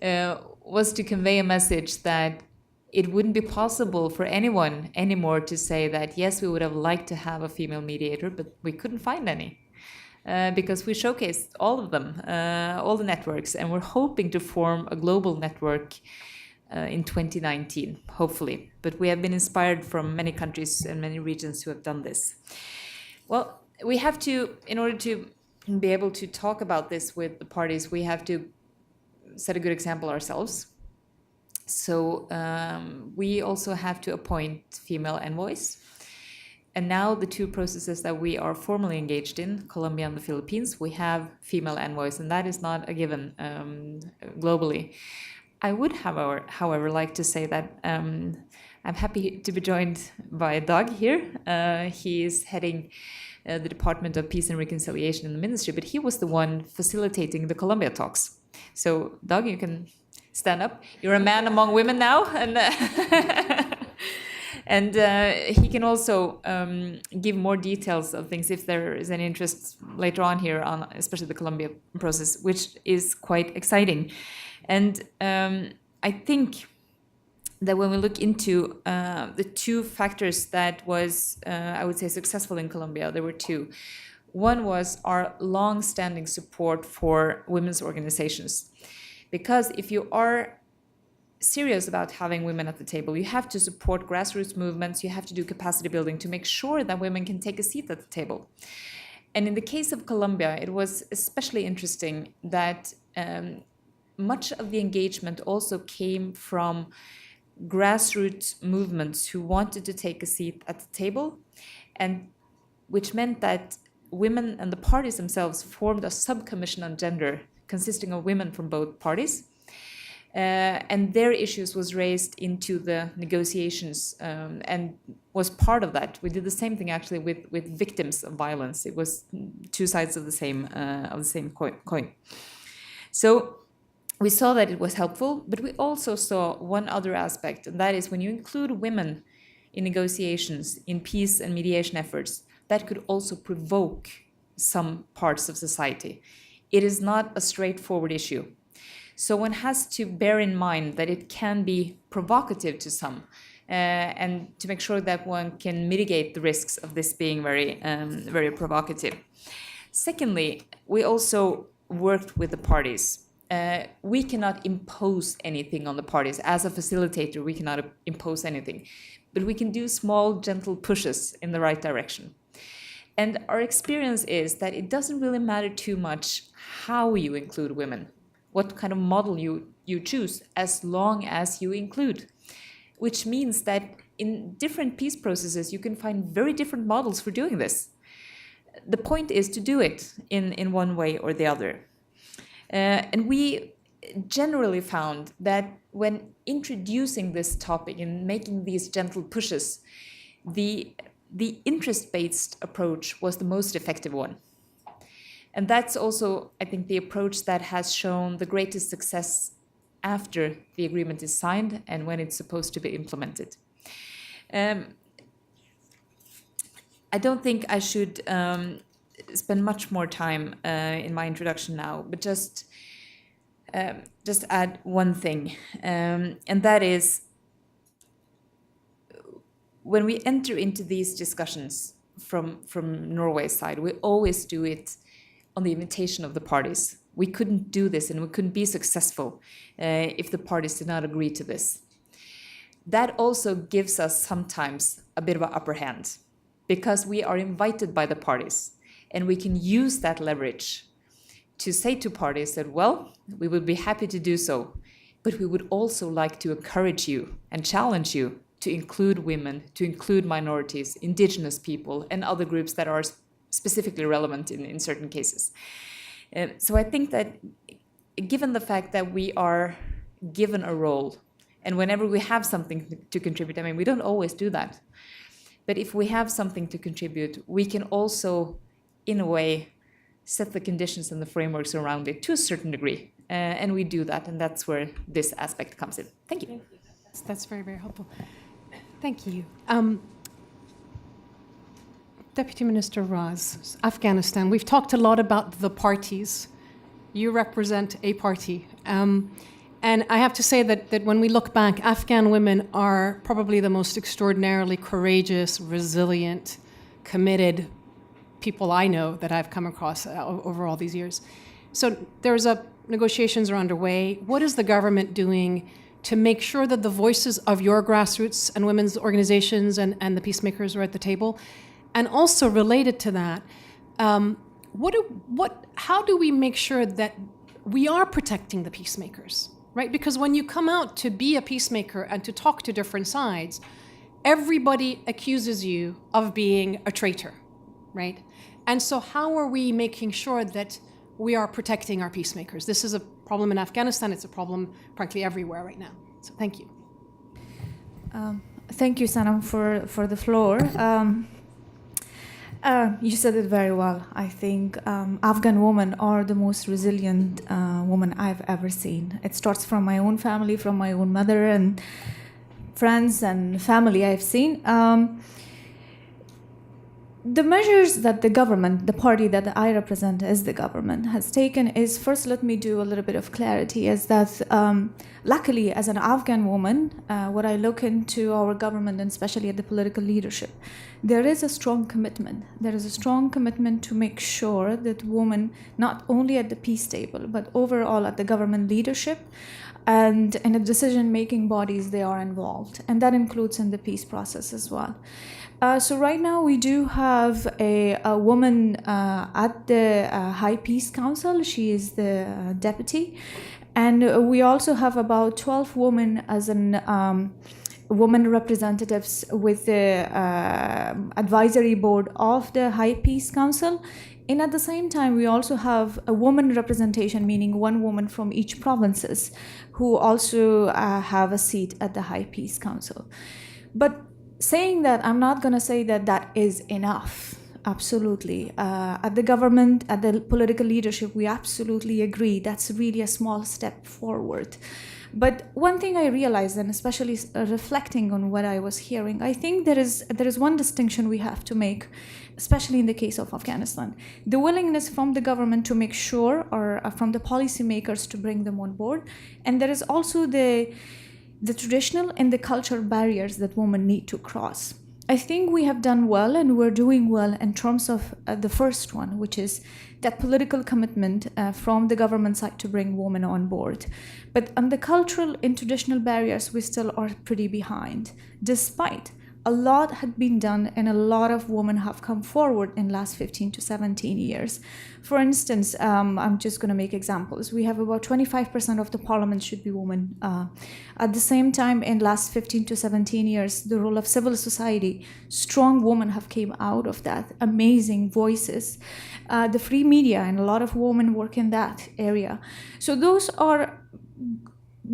S7: was to convey a message that it wouldn't be possible for anyone anymore to say that, yes, we would have liked to have a female mediator, but we couldn't find any. Because we showcased all of them, all the networks, and we're hoping to form a global network in 2019, hopefully. But we have been inspired from many countries and many regions who have done this. Well, we have to, in order to be able to talk about this with the parties, we have to set a good example ourselves. So we also have to appoint female envoys. And now the two processes that we are formally engaged in, Colombia and the Philippines, we have female envoys, and that is not a given globally. I would, however, like to say that I'm happy to be joined by Dag here. He is heading the Department of Peace and Reconciliation in the ministry, but he was the one facilitating the Colombia talks. So, Dag, you can stand up. You're a man among women now, and he can also give more details of things if there is any interest later on here on especially the Colombia process, which is quite exciting. And I think that when we look into the two factors that was, I would say, successful in Colombia, there were two. One was our long-standing support for women's organizations. Because if you are serious about having women at the table, you have to support grassroots movements, you have to do capacity building to make sure that women can take a seat at the table. And in the case of Colombia, it was especially interesting that much of the engagement also came from grassroots movements who wanted to take a seat at the table, and which meant that women and the parties themselves formed a subcommission on gender consisting of women from both parties. And their issues was raised into the negotiations and was part of that. We did the same thing actually with victims of violence. It was two sides of the same coin. So we saw that it was helpful, but we also saw one other aspect, and that is when you include women in negotiations, in peace and mediation efforts, that could also provoke some parts of society. It is not a straightforward issue. So one has to bear in mind that it can be provocative to some, and to make sure that one can mitigate the risks of this being very provocative. Secondly, we also worked with the parties. We cannot impose anything on the parties. As a facilitator, we cannot impose anything, but we can do small, gentle pushes in the right direction. And our experience is that it doesn't really matter too much how you include women, what kind of model you choose, as long as you include. Which means that in different peace processes, you can find very different models for doing this. The point is to do it in one way or the other. And we generally found that when introducing this topic and making these gentle pushes, the interest-based approach was the most effective one. And that's also, I think, the approach that has shown the greatest success after the agreement is signed and when it's supposed to be implemented. I don't think I should spend much more time in my introduction now, but just add one thing, and that is when we enter into these discussions from Norway's side, we always do it on the invitation of the parties. We couldn't do this and we couldn't be successful if the parties did not agree to this. That also gives us sometimes a bit of an upper hand because we are invited by the parties and we can use that leverage to say to parties that, well, we would be happy to do so, but we would also like to encourage you and challenge you to include women, to include minorities, indigenous people, and other groups that are specifically relevant in certain cases. So I think that given the fact that we are given a role, and whenever we have something to contribute, I mean, we don't always do that, but if we have something to contribute, we can also, in a way, set the conditions and the frameworks around it to a certain degree. And we do that, and that's where this aspect comes in. Thank you.
S2: That's very, very helpful. Thank you. Deputy Minister Raz, Afghanistan. We've talked a lot about the parties. You represent a party. And I have to say that when we look back, Afghan women are probably the most extraordinarily courageous, resilient, committed people I know that I've come across over all these years. So negotiations are underway. What is the government doing to make sure that the voices of your grassroots and women's organizations and the peacemakers are at the table? And also related to that, how do we make sure that we are protecting the peacemakers, right? Because when you come out to be a peacemaker and to talk to different sides, everybody accuses you of being a traitor, right? And so how are we making sure that we are protecting our peacemakers? This is a problem in Afghanistan. It's a problem, frankly, everywhere right now. So thank you.
S8: Thank you, Sanam, for the floor. You said it very well. I think Afghan women are the most resilient women I've ever seen. It starts from my own family, from my own mother and friends and family I've seen. The measures that the government, the party that I represent as the government, has taken is, first let me do a little bit of clarity, is that luckily as an Afghan woman, when I look into our government and especially at the political leadership, there is a strong commitment. There is a strong commitment to make sure that women, not only at the peace table, but overall at the government leadership and in the decision-making bodies, they are involved. And that includes in the peace process as well. So right now we do have a woman at the High Peace Council. She is the deputy. And we also have about 12 women as an women representatives with the advisory board of the High Peace Council. And at the same time, we also have a woman representation, meaning one woman from each provinces who also have a seat at the High Peace Council. But saying that, I'm not going to say that that is enough. Absolutely. At the government, at the political leadership, we absolutely agree that's really a small step forward. But one thing I realized, and especially reflecting on what I was hearing, I think there is one distinction we have to make, especially in the case of Afghanistan. The willingness from the government to make sure, or from the policymakers to bring them on board. And there is also the traditional and the cultural barriers that women need to cross. I think we have done well and we're doing well in terms of the first one, which is that political commitment from the government side to bring women on board. But on the cultural and traditional barriers, we still are pretty behind, despite a lot had been done and a lot of women have come forward in the last 15 to 17 years. For instance, I'm just going to make examples. We have about 25% of the parliament should be women. At the same time, in the last 15 to 17 years, the role of civil society, strong women have came out of that, amazing voices. The free media, and a lot of women work in that area. So those are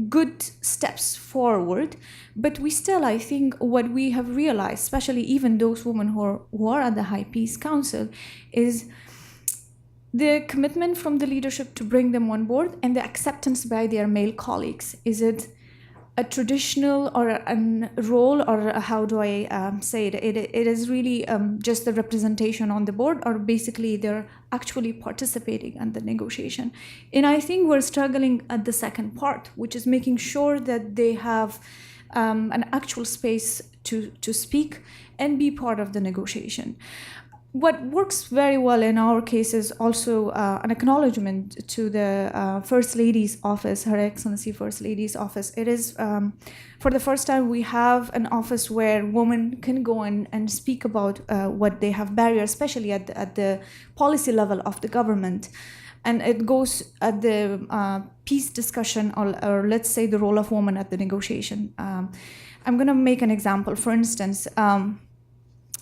S8: good steps forward, but we still, I think, what we have realized, especially even those women who are at the High Peace Council, is the commitment from the leadership to bring them on board and the acceptance by their male colleagues. Is it a traditional or a role, or how do I say it? It is really just the representation on the board, or basically they're actually participating in the negotiation. And I think we're struggling at the second part, which is making sure that they have an actual space to speak and be part of the negotiation. What works very well in our case is also an acknowledgement to the First Lady's office, Her Excellency First Lady's office. It is, for the first time, we have an office where women can go in and speak about what they have barriers, especially at the policy level of the government. And it goes at the peace discussion, or let's say the role of women at the negotiation. I'm going to make an example. For instance,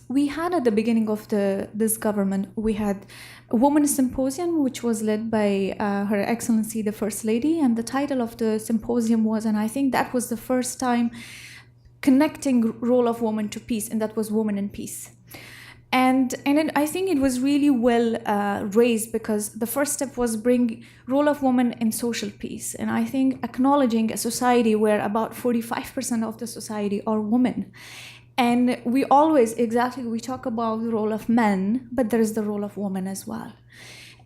S8: we had at the beginning of this government, we had a women's symposium, which was led by Her Excellency, the First Lady, and the title of the symposium was, and I think that was the first time, connecting role of women to peace, and that was Women in Peace. And I think it was really well raised, because the first step was bring role of women in social peace. And I think acknowledging a society where about 45% of the society are women. And we always, we talk about the role of men, but there is the role of women as well.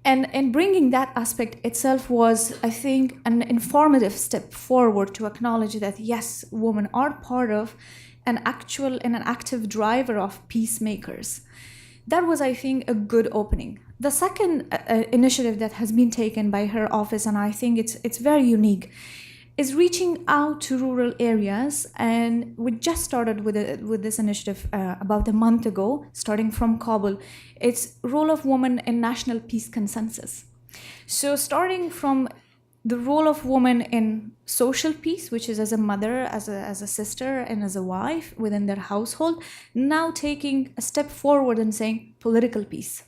S8: And bringing that aspect itself was, I think, an informative step forward to acknowledge that, yes, women are part of an actual and an active driver of peacemakers. That was, I think, a good opening. The second initiative that has been taken by her office, and I think it's very unique, is reaching out to rural areas. And we just started with this initiative about a month ago, starting from Kabul. It's role of women in national peace consensus. So starting from the role of women in social peace, which is as a mother, as a sister, and as a wife within their household, now taking a step forward and saying political peace.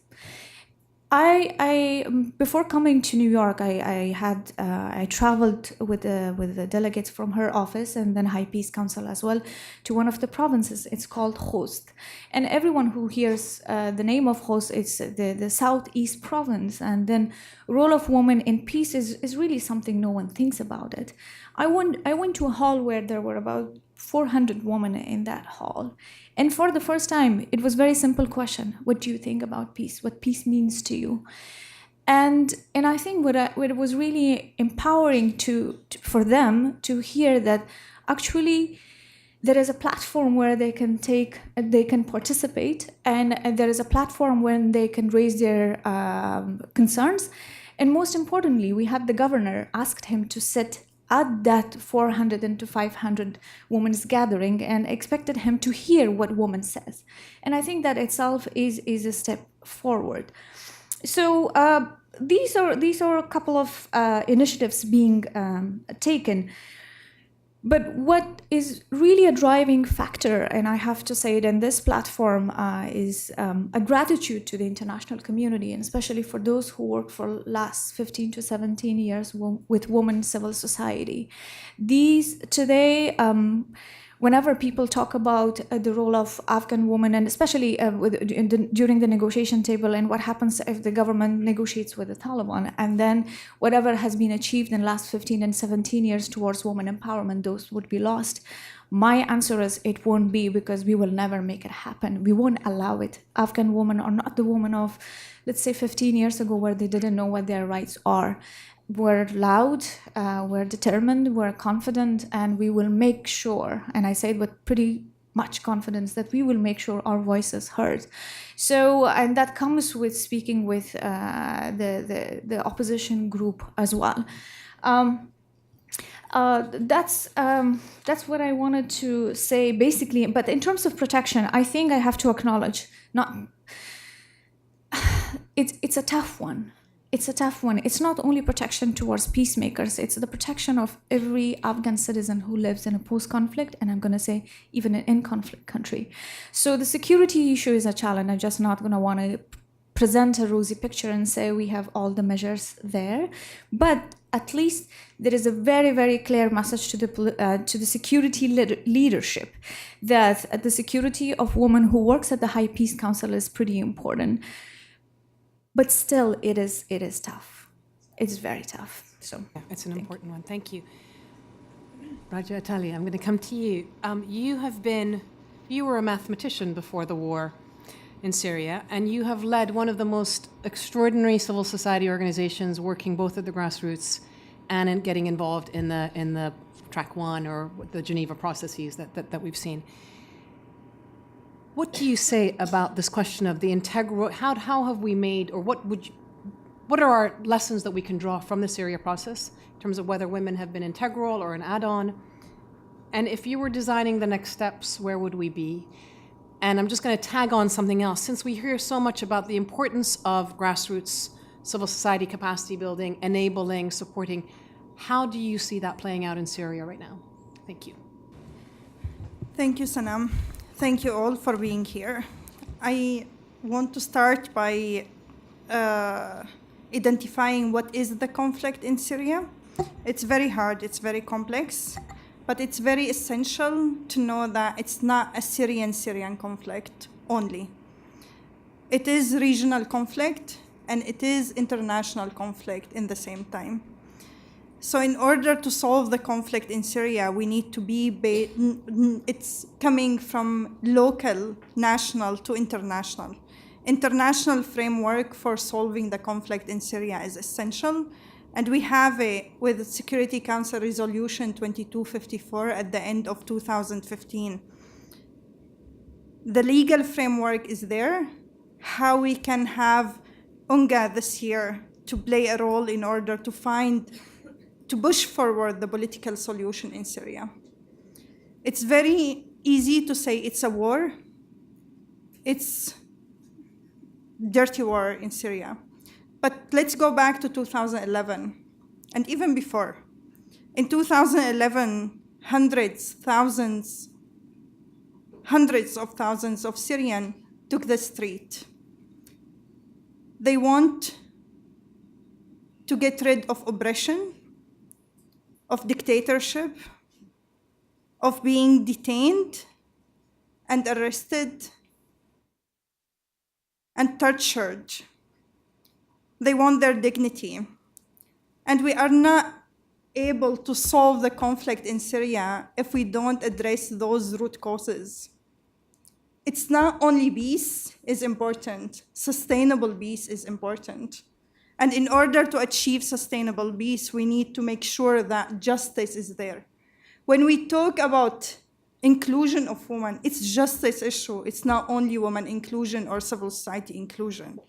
S8: I before coming to New York, I traveled with the delegates from her office and then High Peace Council as well to one of the provinces. It's called Khost, and everyone who hears the name of Khost, it's the southeast province. And then role of women in peace is really something no one thinks about it. I went to a hall where there were about 400 women in that hall. And for the first time, it was a very simple question. What do you think about peace? What peace means to you? And I think what was really empowering for them to hear that actually there is a platform where they can participate, and there is a platform where they can raise their concerns. And most importantly, we had the governor asked him to sit at that 400 to 500 women's gathering and expected him to hear what woman says. And I think that itself is a step forward. So these are a couple of initiatives being taken. But what is really a driving factor, and I have to say it in this platform, is a gratitude to the international community, and especially for those who work for last 15 to 17 years with women civil society. These today, whenever people talk about the role of Afghan women, and especially during the negotiation table, and what happens if the government negotiates with the Taliban, and then whatever has been achieved in the last 15 and 17 years towards women empowerment, those would be lost. My answer is it won't be, because we will never make it happen. We won't allow it. Afghan women are not the women of, let's say, 15 years ago, where they didn't know what their rights are. We're loud, we're determined, we're confident, and we will make sure, and I say it with pretty much confidence, that we will make sure our voice is heard. So, and that comes with speaking with the opposition group as well. That's what I wanted to say, basically. But in terms of protection, I think I have to acknowledge, it's a tough one. It's a tough one. It's not only protection towards peacemakers, it's the protection of every Afghan citizen who lives in a post-conflict, and I'm going to say even an in-conflict country. So the security issue is a challenge. I'm just not going to want to present a rosy picture and say we have all the measures there. But at least there is a very, very clear message to the security leadership that the security of women who works at the High Peace Council is pretty important. But still, it is tough. It's very tough. So
S2: yeah, it's an important one. Thank you. Raja Atali, I'm going to come to you. You were a mathematician before the war in Syria, and you have led one of the most extraordinary civil society organizations working both at the grassroots and in getting involved in the track one or the Geneva processes that we've seen. What do you say about this question of the integral? How have we made, or what are our lessons that we can draw from the Syria process in terms of whether women have been integral or an add-on? And if you were designing the next steps, where would we be? And I'm just going to tag on something else. Since we hear so much about the importance of grassroots civil society capacity building, enabling, supporting, how do you see that playing out in Syria right now? Thank you.
S9: Thank you, Sanam. Thank you all for being here. I want to start by identifying what is the conflict in Syria. It's very hard, it's very complex, but it's very essential to know that it's not a Syrian conflict only. It is regional conflict, and it is international conflict in the same time. So in order to solve the conflict in Syria, we need to be, it's coming from local, national to international. international framework for solving the conflict in Syria is essential. And we have it with Security Council Resolution 2254 at the end of 2015. The legal framework is there. How we can have UNGA this year to play a role in order to push forward the political solution in Syria. It's very easy to say it's a war. It's dirty war in Syria. But let's go back to 2011 and even before. In 2011, hundreds of thousands of Syrians took the street. They want to get rid of oppression, of dictatorship, of being detained and arrested and tortured. They want their dignity. And we are not able to solve the conflict in Syria if we don't address those root causes. It's not only peace is important, sustainable peace is important. And in order to achieve sustainable peace, we need to make sure that justice is there. When we talk about inclusion of women, it's justice issue. It's not only women inclusion or civil society inclusion.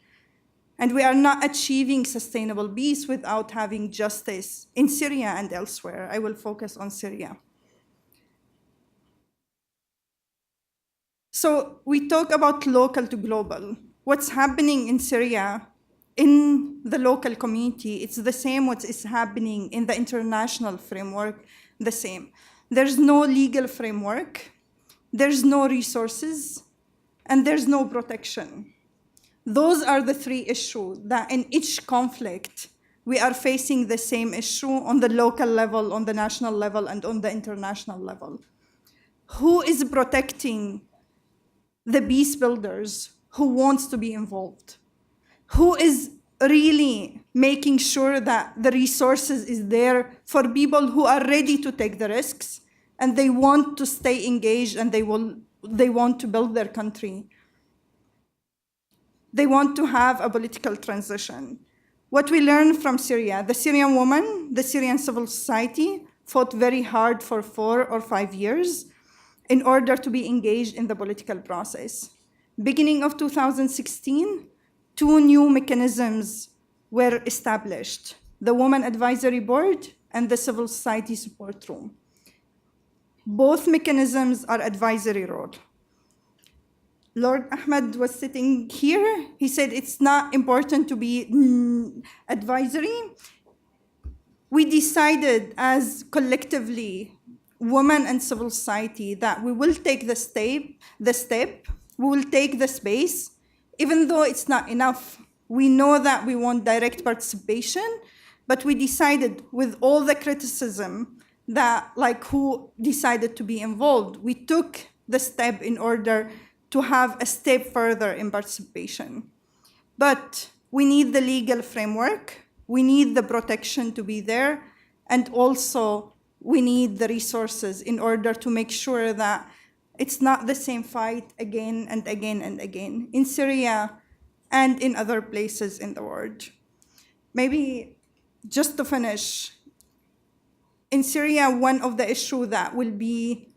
S9: And we are not achieving sustainable peace without having justice in Syria and elsewhere. I will focus on Syria. So we talk about local to global. What's happening in Syria, in the local community, it's the same what is happening in the international framework, the same. There's no legal framework, there's no resources, and there's no protection. Those are the three issues that in each conflict, we are facing the same issue on the local level, on the national level, and on the international level. Who is protecting the peacebuilders who wants to be involved? Who is really making sure that the resources is there for people who are ready to take the risks and they want to stay engaged and they want to build their country? They want to have a political transition. What we learned from Syria, the Syrian woman, the Syrian civil society fought very hard for 4 or 5 years in order to be engaged in the political process. Beginning of 2016, 2 new mechanisms were established: the Women Advisory Board and the Civil Society Support Room. Both mechanisms are advisory role. Lord Ahmed was sitting here. He said it's not important to be advisory. We decided as collectively, women and civil society, that we will take the step, we will take the space, even though it's not enough. We know that we want direct participation, but we decided with all the criticism that, like, who decided to be involved, we took the step in order to have a step further in participation. But we need the legal framework, we need the protection to be there, and also we need the resources in order to make sure that it's not the same fight again and again and again in Syria and in other places in the world. Maybe just to finish, in Syria, one of the issues that will be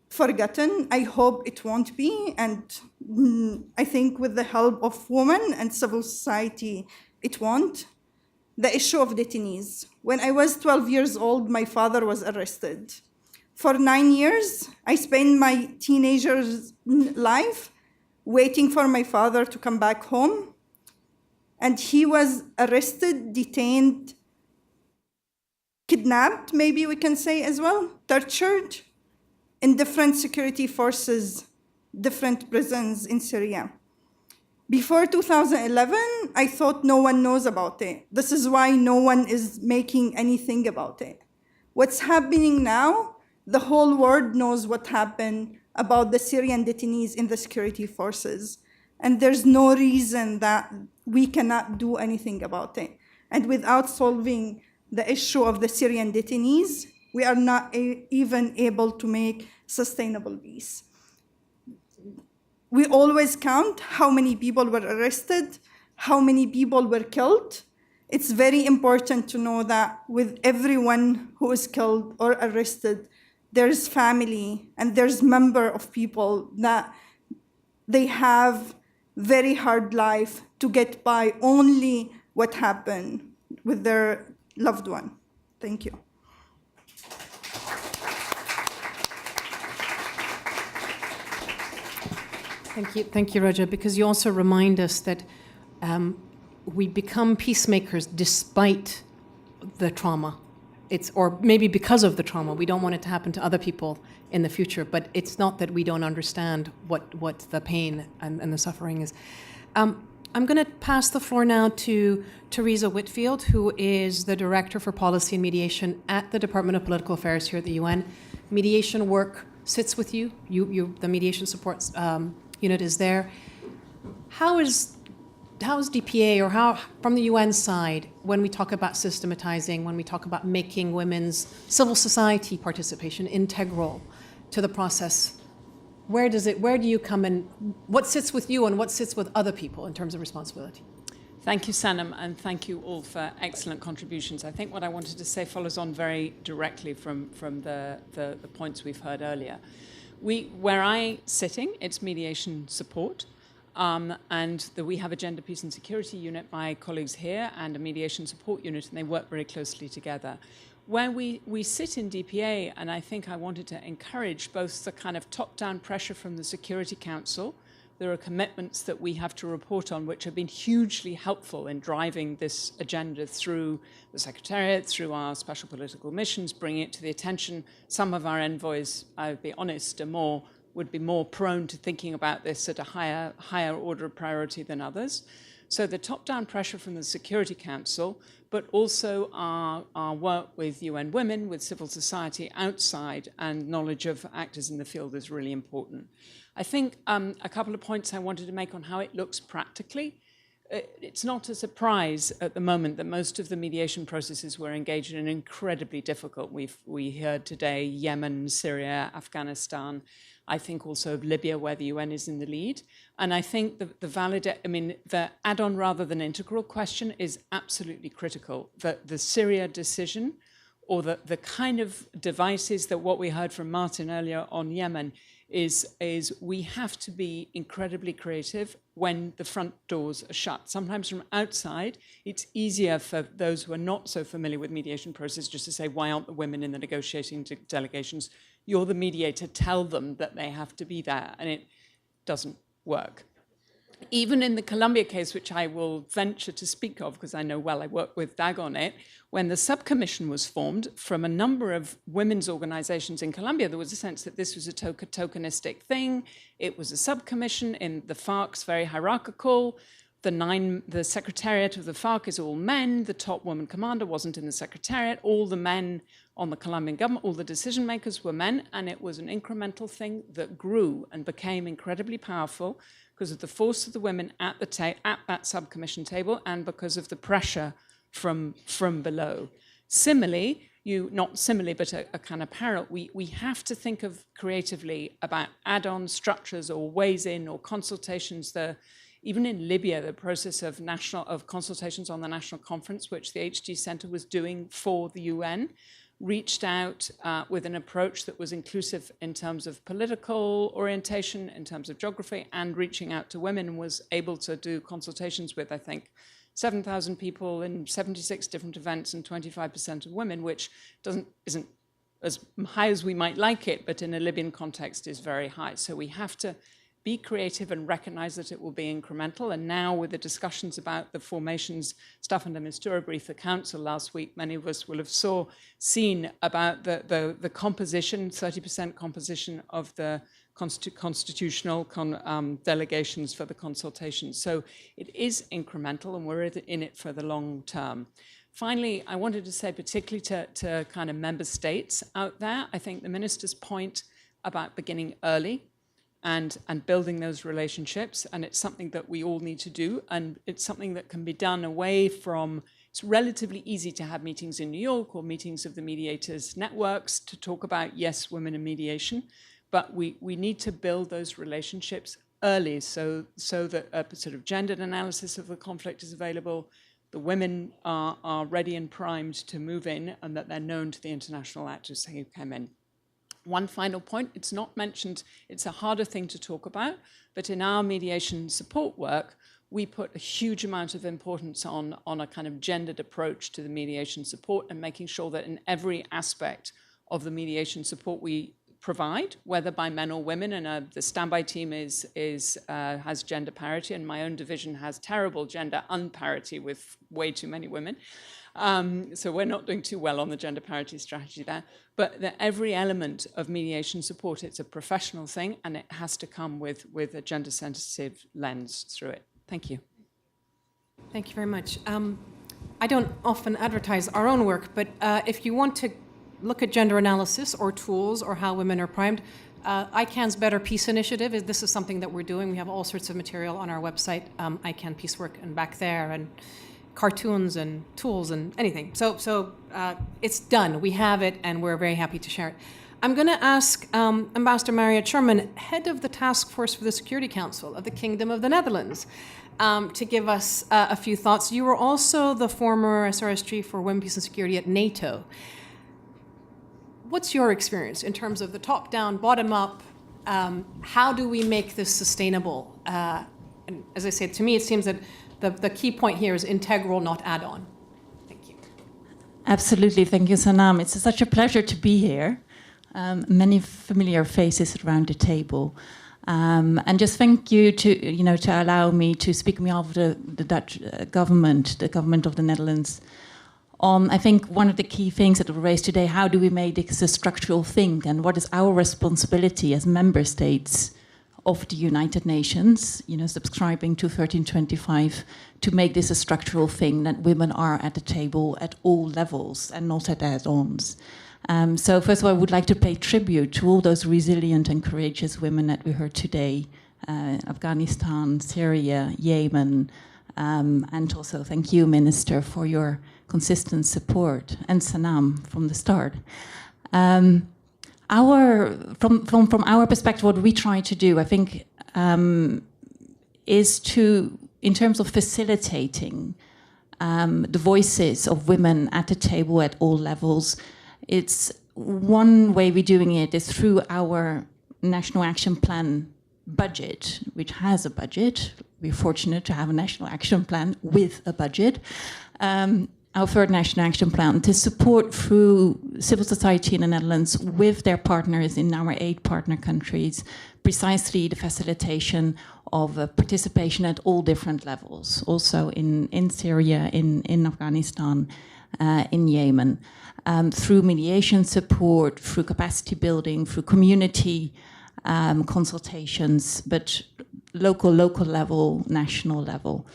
S9: forgotten, I hope it won't be, and I think with the help of women and civil society, it won't. The issue of detainees. When I was 12 years old, my father was arrested. For 9 years, I spent my teenager's life waiting for my father to come back home. And he was arrested, detained, kidnapped, maybe we can say as well, tortured in different security forces, different prisons in Syria. Before 2011, I thought no one knows about it. This is why no one is making anything about it. What's happening now, the whole world knows what happened about the Syrian detainees in the security forces. And there's no reason that we cannot do anything about it. And without solving the issue of the Syrian detainees, we are not even able to make sustainable peace. we always count how many people were arrested, how many people were killed. It's very important to know that with everyone who is killed or arrested, there's family and there's member of people that they have very hard life to get by only what happened with their loved one. Thank you.
S2: Thank you, Raja, because you also remind us that we become peacemakers despite the trauma. Or maybe because of the trauma. We don't want it to happen to other people in the future, but it's not that we don't understand what the pain and the suffering is. I'm going to pass the floor now to Teresa Whitfield, who is the Director for Policy and Mediation at the Department of Political Affairs here at the UN. Mediation work sits with you. The mediation support unit is there. How is DPA, or how, from the UN side, when we talk about systematizing, when we talk about making women's civil society participation integral to the process, where do you come in? What sits with you and what sits with other people in terms of responsibility?
S10: Thank you, Sanam, and thank you all for excellent contributions. I think what I wanted to say follows on very directly from the points we've heard earlier. Where I'm sitting, it's mediation support. And we have a gender, peace and security unit, my colleagues here, and a mediation support unit, and they work very closely together. Where we sit in DPA, and I think I wanted to encourage both the kind of top-down pressure from the Security Council. There are commitments that we have to report on which have been hugely helpful in driving this agenda through the Secretariat, through our special political missions, bringing it to the attention. Some of our envoys, I'll be honest, would be more prone to thinking about this at a higher order of priority than others. So the top-down pressure from the Security Council, but also our work with UN Women, with civil society outside, and knowledge of actors in the field is really important. I think a couple of points I wanted to make on how it looks practically. It's not a surprise at the moment that most of the mediation processes we're engaged in are incredibly difficult. We heard today Yemen, Syria, Afghanistan. I think also of Libya, where the UN is in the lead. And I think the add-on rather than integral question is absolutely critical. The Syria decision, or the kind of devices that what we heard from Martin earlier on Yemen, is we have to be incredibly creative when the front doors are shut. Sometimes from outside, it's easier for those who are not so familiar with mediation process just to say, why aren't the women in the negotiating delegations? You're the mediator, tell them that they have to be there, and it doesn't work. Even in the Colombia case, which I will venture to speak of because I know well, I work with DAG on it, when the subcommission was formed from a number of women's organizations in Colombia, there was a sense that this was a tokenistic thing. It was a subcommission in the FARC's very hierarchical. The secretariat of the FARC is all men. The top woman commander wasn't in the secretariat. All the men on the Colombian government, all the decision makers were men, and it was an incremental thing that grew and became incredibly powerful because of the force of the women at that subcommission table and because of the pressure from below. Similarly, not similarly, but a kind of parallel, we have to think of creatively about add-on structures or ways in or consultations. Even in Libya, the process of consultations on the National Conference, which the HG Center was doing for the UN, reached out with an approach that was inclusive in terms of political orientation, in terms of geography, and reaching out to women, and was able to do consultations with, I think, 7,000 people in 76 different events and 25% of women, which isn't as high as we might like it, but in a Libyan context is very high. So we have to be creative and recognize that it will be incremental. And now with the discussions about the formations, Staffan de Mistura briefed the council last week, many of us will have seen about the composition, 30% composition of the constitutional delegations for the consultations. So it is incremental and we're in it for the long term. Finally, I wanted to say particularly to kind of member states out there, I think the minister's point about beginning early and building those relationships, and it's something that we all need to do, and it's something that can be done away from, it's relatively easy to have meetings in New York or meetings of the mediators networks to talk about, yes, women in mediation, but we need to build those relationships early so that a sort of gendered analysis of the conflict is available, the women are ready and primed to move in, and that they're known to the international actors who come in. One final point, it's not mentioned, it's a harder thing to talk about, but in our mediation support work, we put a huge amount of importance on a kind of gendered approach to the mediation support and making sure that in every aspect of the mediation support we provide, whether by men or women, and the standby team has gender parity, and my own division has terrible gender unparity with way too many women. So we're not doing too well on the gender parity strategy there. But that every element of mediation support, it's a professional thing, and it has to come with a gender-sensitive lens through it. Thank you.
S2: Thank you very much. I don't often advertise our own work, but if you want to look at gender analysis or tools or how women are primed, ICANN's Better Peace Initiative, this is something that we're doing. We have all sorts of material on our website, ICANN Peacework, and back there, and cartoons and tools and anything. So it's done. We have it, and we're very happy to share it. I'm going to ask Ambassador Marriott Sherman, head of the Task Force for the Security Council of the Kingdom of the Netherlands, to give us a few thoughts. You were also the former SRS chief for Women, Peace and Security at NATO. What's your experience in terms of the top-down, bottom-up? How do we make this sustainable? And as I said, to me, it seems that the key point here is integral, not add-on. Thank you.
S11: Absolutely. Thank you, Sanam. It's such a pleasure to be here. Many familiar faces around the table. And just thank you to allow me to speak on behalf of the Dutch government, the government of the Netherlands. I think one of the key things that were raised today, how do we make this a structural thing, and what is our responsibility as member states of the United Nations, subscribing to 1325, to make this a structural thing, that women are at the table at all levels and not at add-ons. So first of all, I would like to pay tribute to all those resilient and courageous women that we heard today, Afghanistan, Syria, Yemen, and also thank you, Minister, for your consistent support, and Sanam from the start. From our perspective, what we try to do, I think, is to, in terms of facilitating the voices of women at the table at all levels, it's one way we're doing it is through our National Action Plan budget, which has a budget. We're fortunate to have a National Action Plan with a budget. Our third National Action Plan to support through civil society in the Netherlands with their partners in our 8 partner countries, precisely the facilitation of participation at all different levels, also in Syria, in Afghanistan, in Yemen, through mediation support, through capacity building, through community consultations, but local level, national level.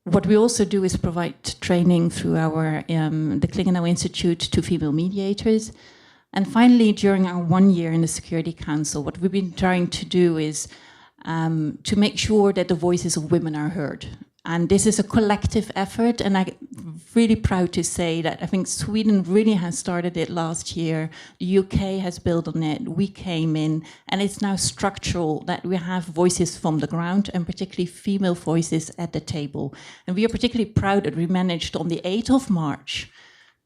S11: What we also do is provide training through our the Klingenau Institute to female mediators. And finally, during our 1 year in the Security Council, what we've been trying to do is to make sure that the voices of women are heard. And this is a collective effort, and I'm really proud to say that I think Sweden really has started it last year. The UK has built on it. We came in, and it's now structural that we have voices from the ground, and particularly female voices at the table. And we are particularly proud that we managed on the 8th of March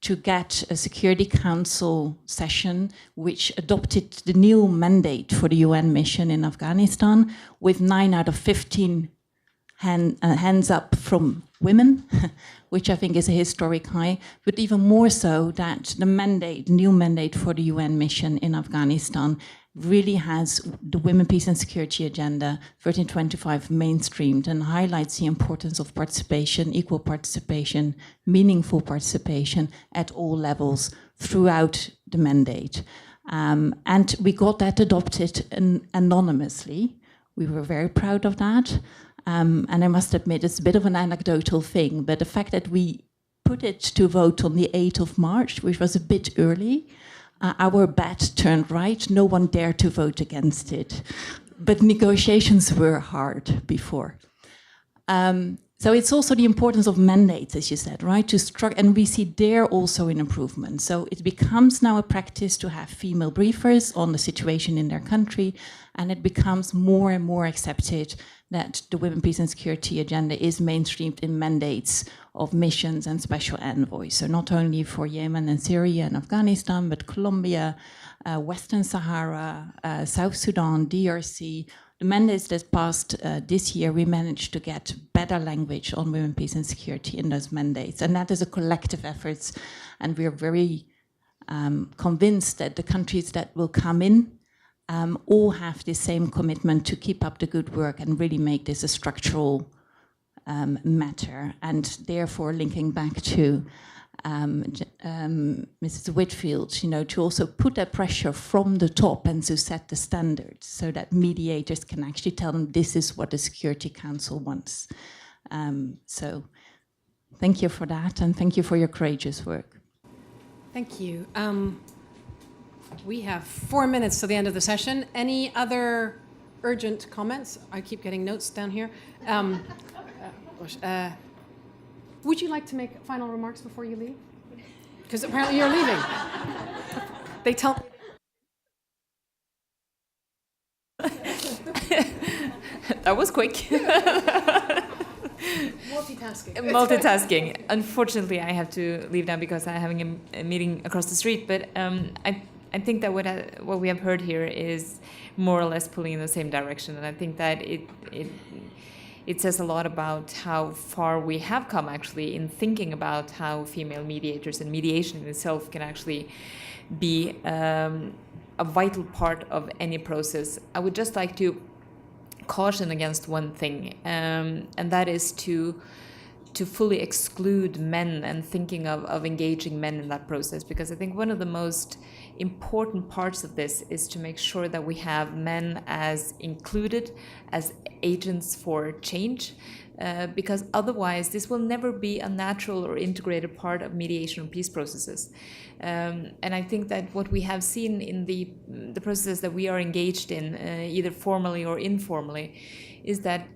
S11: to get a Security Council session which adopted the new mandate for the UN mission in Afghanistan, with 9 out of 15 hands up from women, which I think is a historic high, but even more so that the new mandate for the UN mission in Afghanistan really has the Women, Peace and Security Agenda 1325 mainstreamed and highlights the importance of participation, equal participation, meaningful participation at all levels throughout the mandate. And we got that adopted anonymously. We were very proud of that. And I must admit, it's a bit of an anecdotal thing, but the fact that we put it to vote on the 8th of March, which was a bit early, our bet turned right. No one dared to vote against it. But negotiations were hard before. So it's also the importance of mandates, as you said, right? And we see there also an improvement. So it becomes now a practice to have female briefers on the situation in their country, and it becomes more and more accepted that the women, peace and security agenda is mainstreamed in mandates of missions and special envoys. So not only for Yemen and Syria and Afghanistan, but Colombia, Western Sahara, South Sudan, DRC. The mandates that passed this year, we managed to get better language on women, peace and security in those mandates. And that is a collective effort. And we are very convinced that the countries that will come in all have the same commitment to keep up the good work and really make this a structural matter. And therefore, linking back to Mrs. Whitfield, to also put that pressure from the top and to set the standards so that mediators can actually tell them this is what the Security Council wants. So thank you for that, and thank you for your courageous work.
S2: Thank you. We have 4 minutes to the end of the session. Any other urgent comments? I keep getting notes down here. Would you like to make final remarks before you leave? Because apparently you're leaving. They tell me.
S7: That was quick. Multitasking. Unfortunately, I have to leave now because I'm having a meeting across the street. But I think that what we have heard here is more or less pulling in the same direction, and I think that it says a lot about how far we have come actually in thinking about how female mediators and mediation in itself can actually be a vital part of any process. I would just like to caution against one thing, and that is to fully exclude men and thinking of engaging men in that process, because I think one of the most important parts of this is to make sure that we have men as included as agents for change, because otherwise this will never be a natural or integrated part of mediation and peace processes. And I think that what we have seen in the processes that we are engaged in, either formally or informally, is that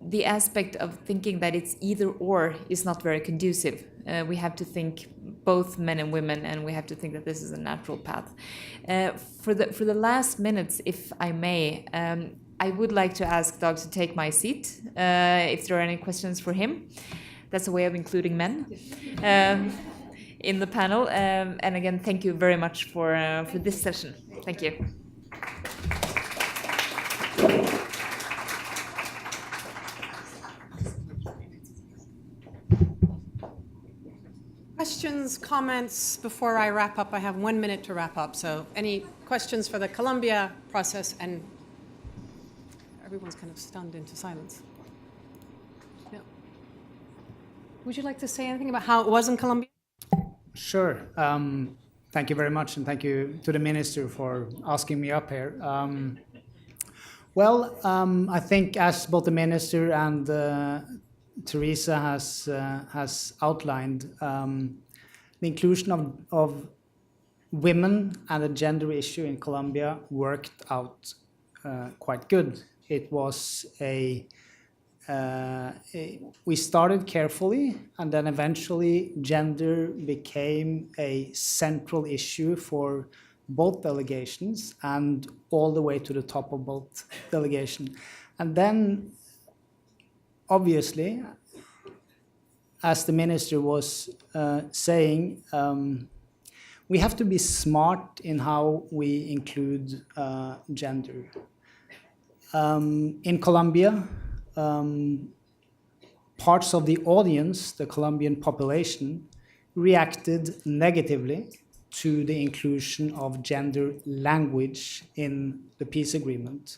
S7: the aspect of thinking that it's either or is not very conducive. We have to think both men and women, and we have to think that this is a natural path. For the last minutes, if I may, I would like to ask Dag to take my seat, if there are any questions for him. That's a way of including men in the panel. And again, thank you very much for this session. Thank you.
S2: Questions, comments before I wrap up? I have 1 minute to wrap up. So any questions for the Colombia process? And everyone's kind of stunned into silence. No. Would you like to say anything about how it was in Colombia?
S12: Sure. Thank you very much, and thank you to the minister for asking me up here. I think as both the minister and Teresa has outlined, the inclusion of women and the gender issue in Colombia worked out quite good. It was we started carefully, and then eventually gender became a central issue for both delegations and all the way to the top of both delegations. And then, obviously, as the minister was saying, we have to be smart in how we include gender. In Colombia, parts of the audience, the Colombian population, reacted negatively to the inclusion of gender language in the peace agreement.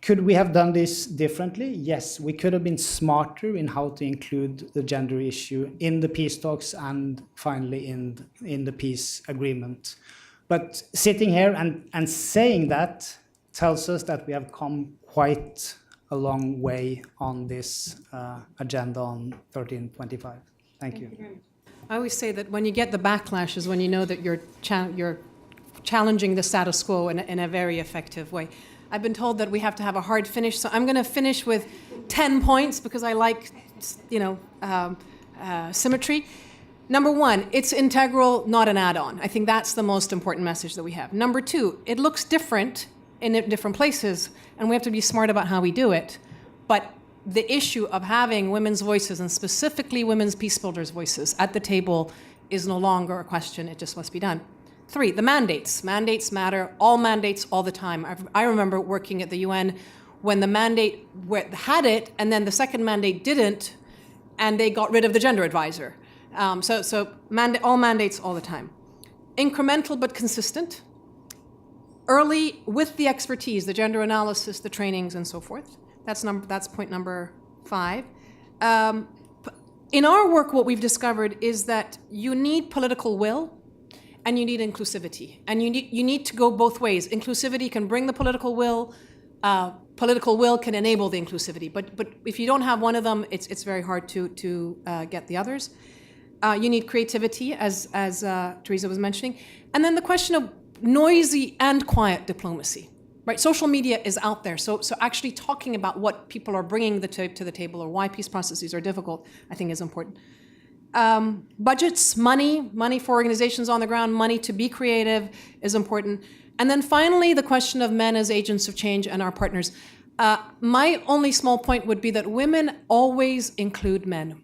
S12: Could we have done this differently? Yes, we could have been smarter in how to include the gender issue in the peace talks and finally in the peace agreement. But sitting here and saying that tells us that we have come quite a long way on this agenda on 1325. Thank you.
S2: I always say that when you get the backlash is when you know that you're challenging the status quo in a very effective way. I've been told that we have to have a hard finish, so I'm going to finish with 10 points because I like, symmetry. Number one, it's integral, not an add-on. I think that's the most important message that we have. Number two, it looks different in different places, and we have to be smart about how we do it. But the issue of having women's voices, and specifically women's peacebuilders' voices, at the table is no longer a question. It just must be done. Three, the mandates. Mandates matter. All mandates, all the time. I remember working at the UN when the mandate had it, and then the second mandate didn't, and they got rid of the gender advisor. All mandates, all the time. Incremental but consistent. Early with the expertise, the gender analysis, the trainings, and so forth. That's point number 5. In our work, what we've discovered is that you need political will and you need inclusivity. And you need to go both ways. Inclusivity can bring the political will. Political will can enable the inclusivity. But if you don't have one of them, it's very hard to get the others. You need creativity, as Teresa was mentioning. And then the question of noisy and quiet diplomacy. Right, social media is out there, so actually talking about what people are bringing to the table or why peace processes are difficult, I think is important. Budgets, money for organizations on the ground, money to be creative is important. And then finally, the question of men as agents of change and our partners. My only small point would be that women always include men.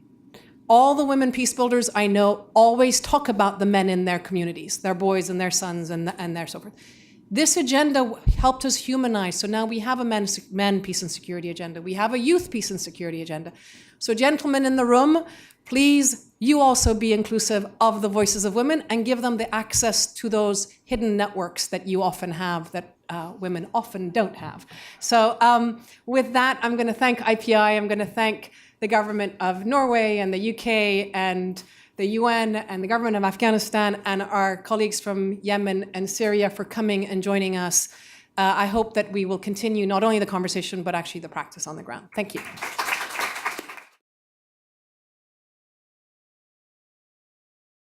S2: All the women peace builders I know always talk about the men in their communities, their boys and their sons and their so forth. This agenda helped us humanize. So now we have a men peace and security agenda. We have a youth peace and security agenda. So gentlemen in the room, please, you also be inclusive of the voices of women and give them the access to those hidden networks that you often have that women often don't have. So with that, I'm going to thank IPI. I'm going to thank the government of Norway and the UK and the UN and the government of Afghanistan and our colleagues from Yemen and Syria for coming and joining us. I hope that we will continue not only the conversation, but actually the practice on the ground. Thank you.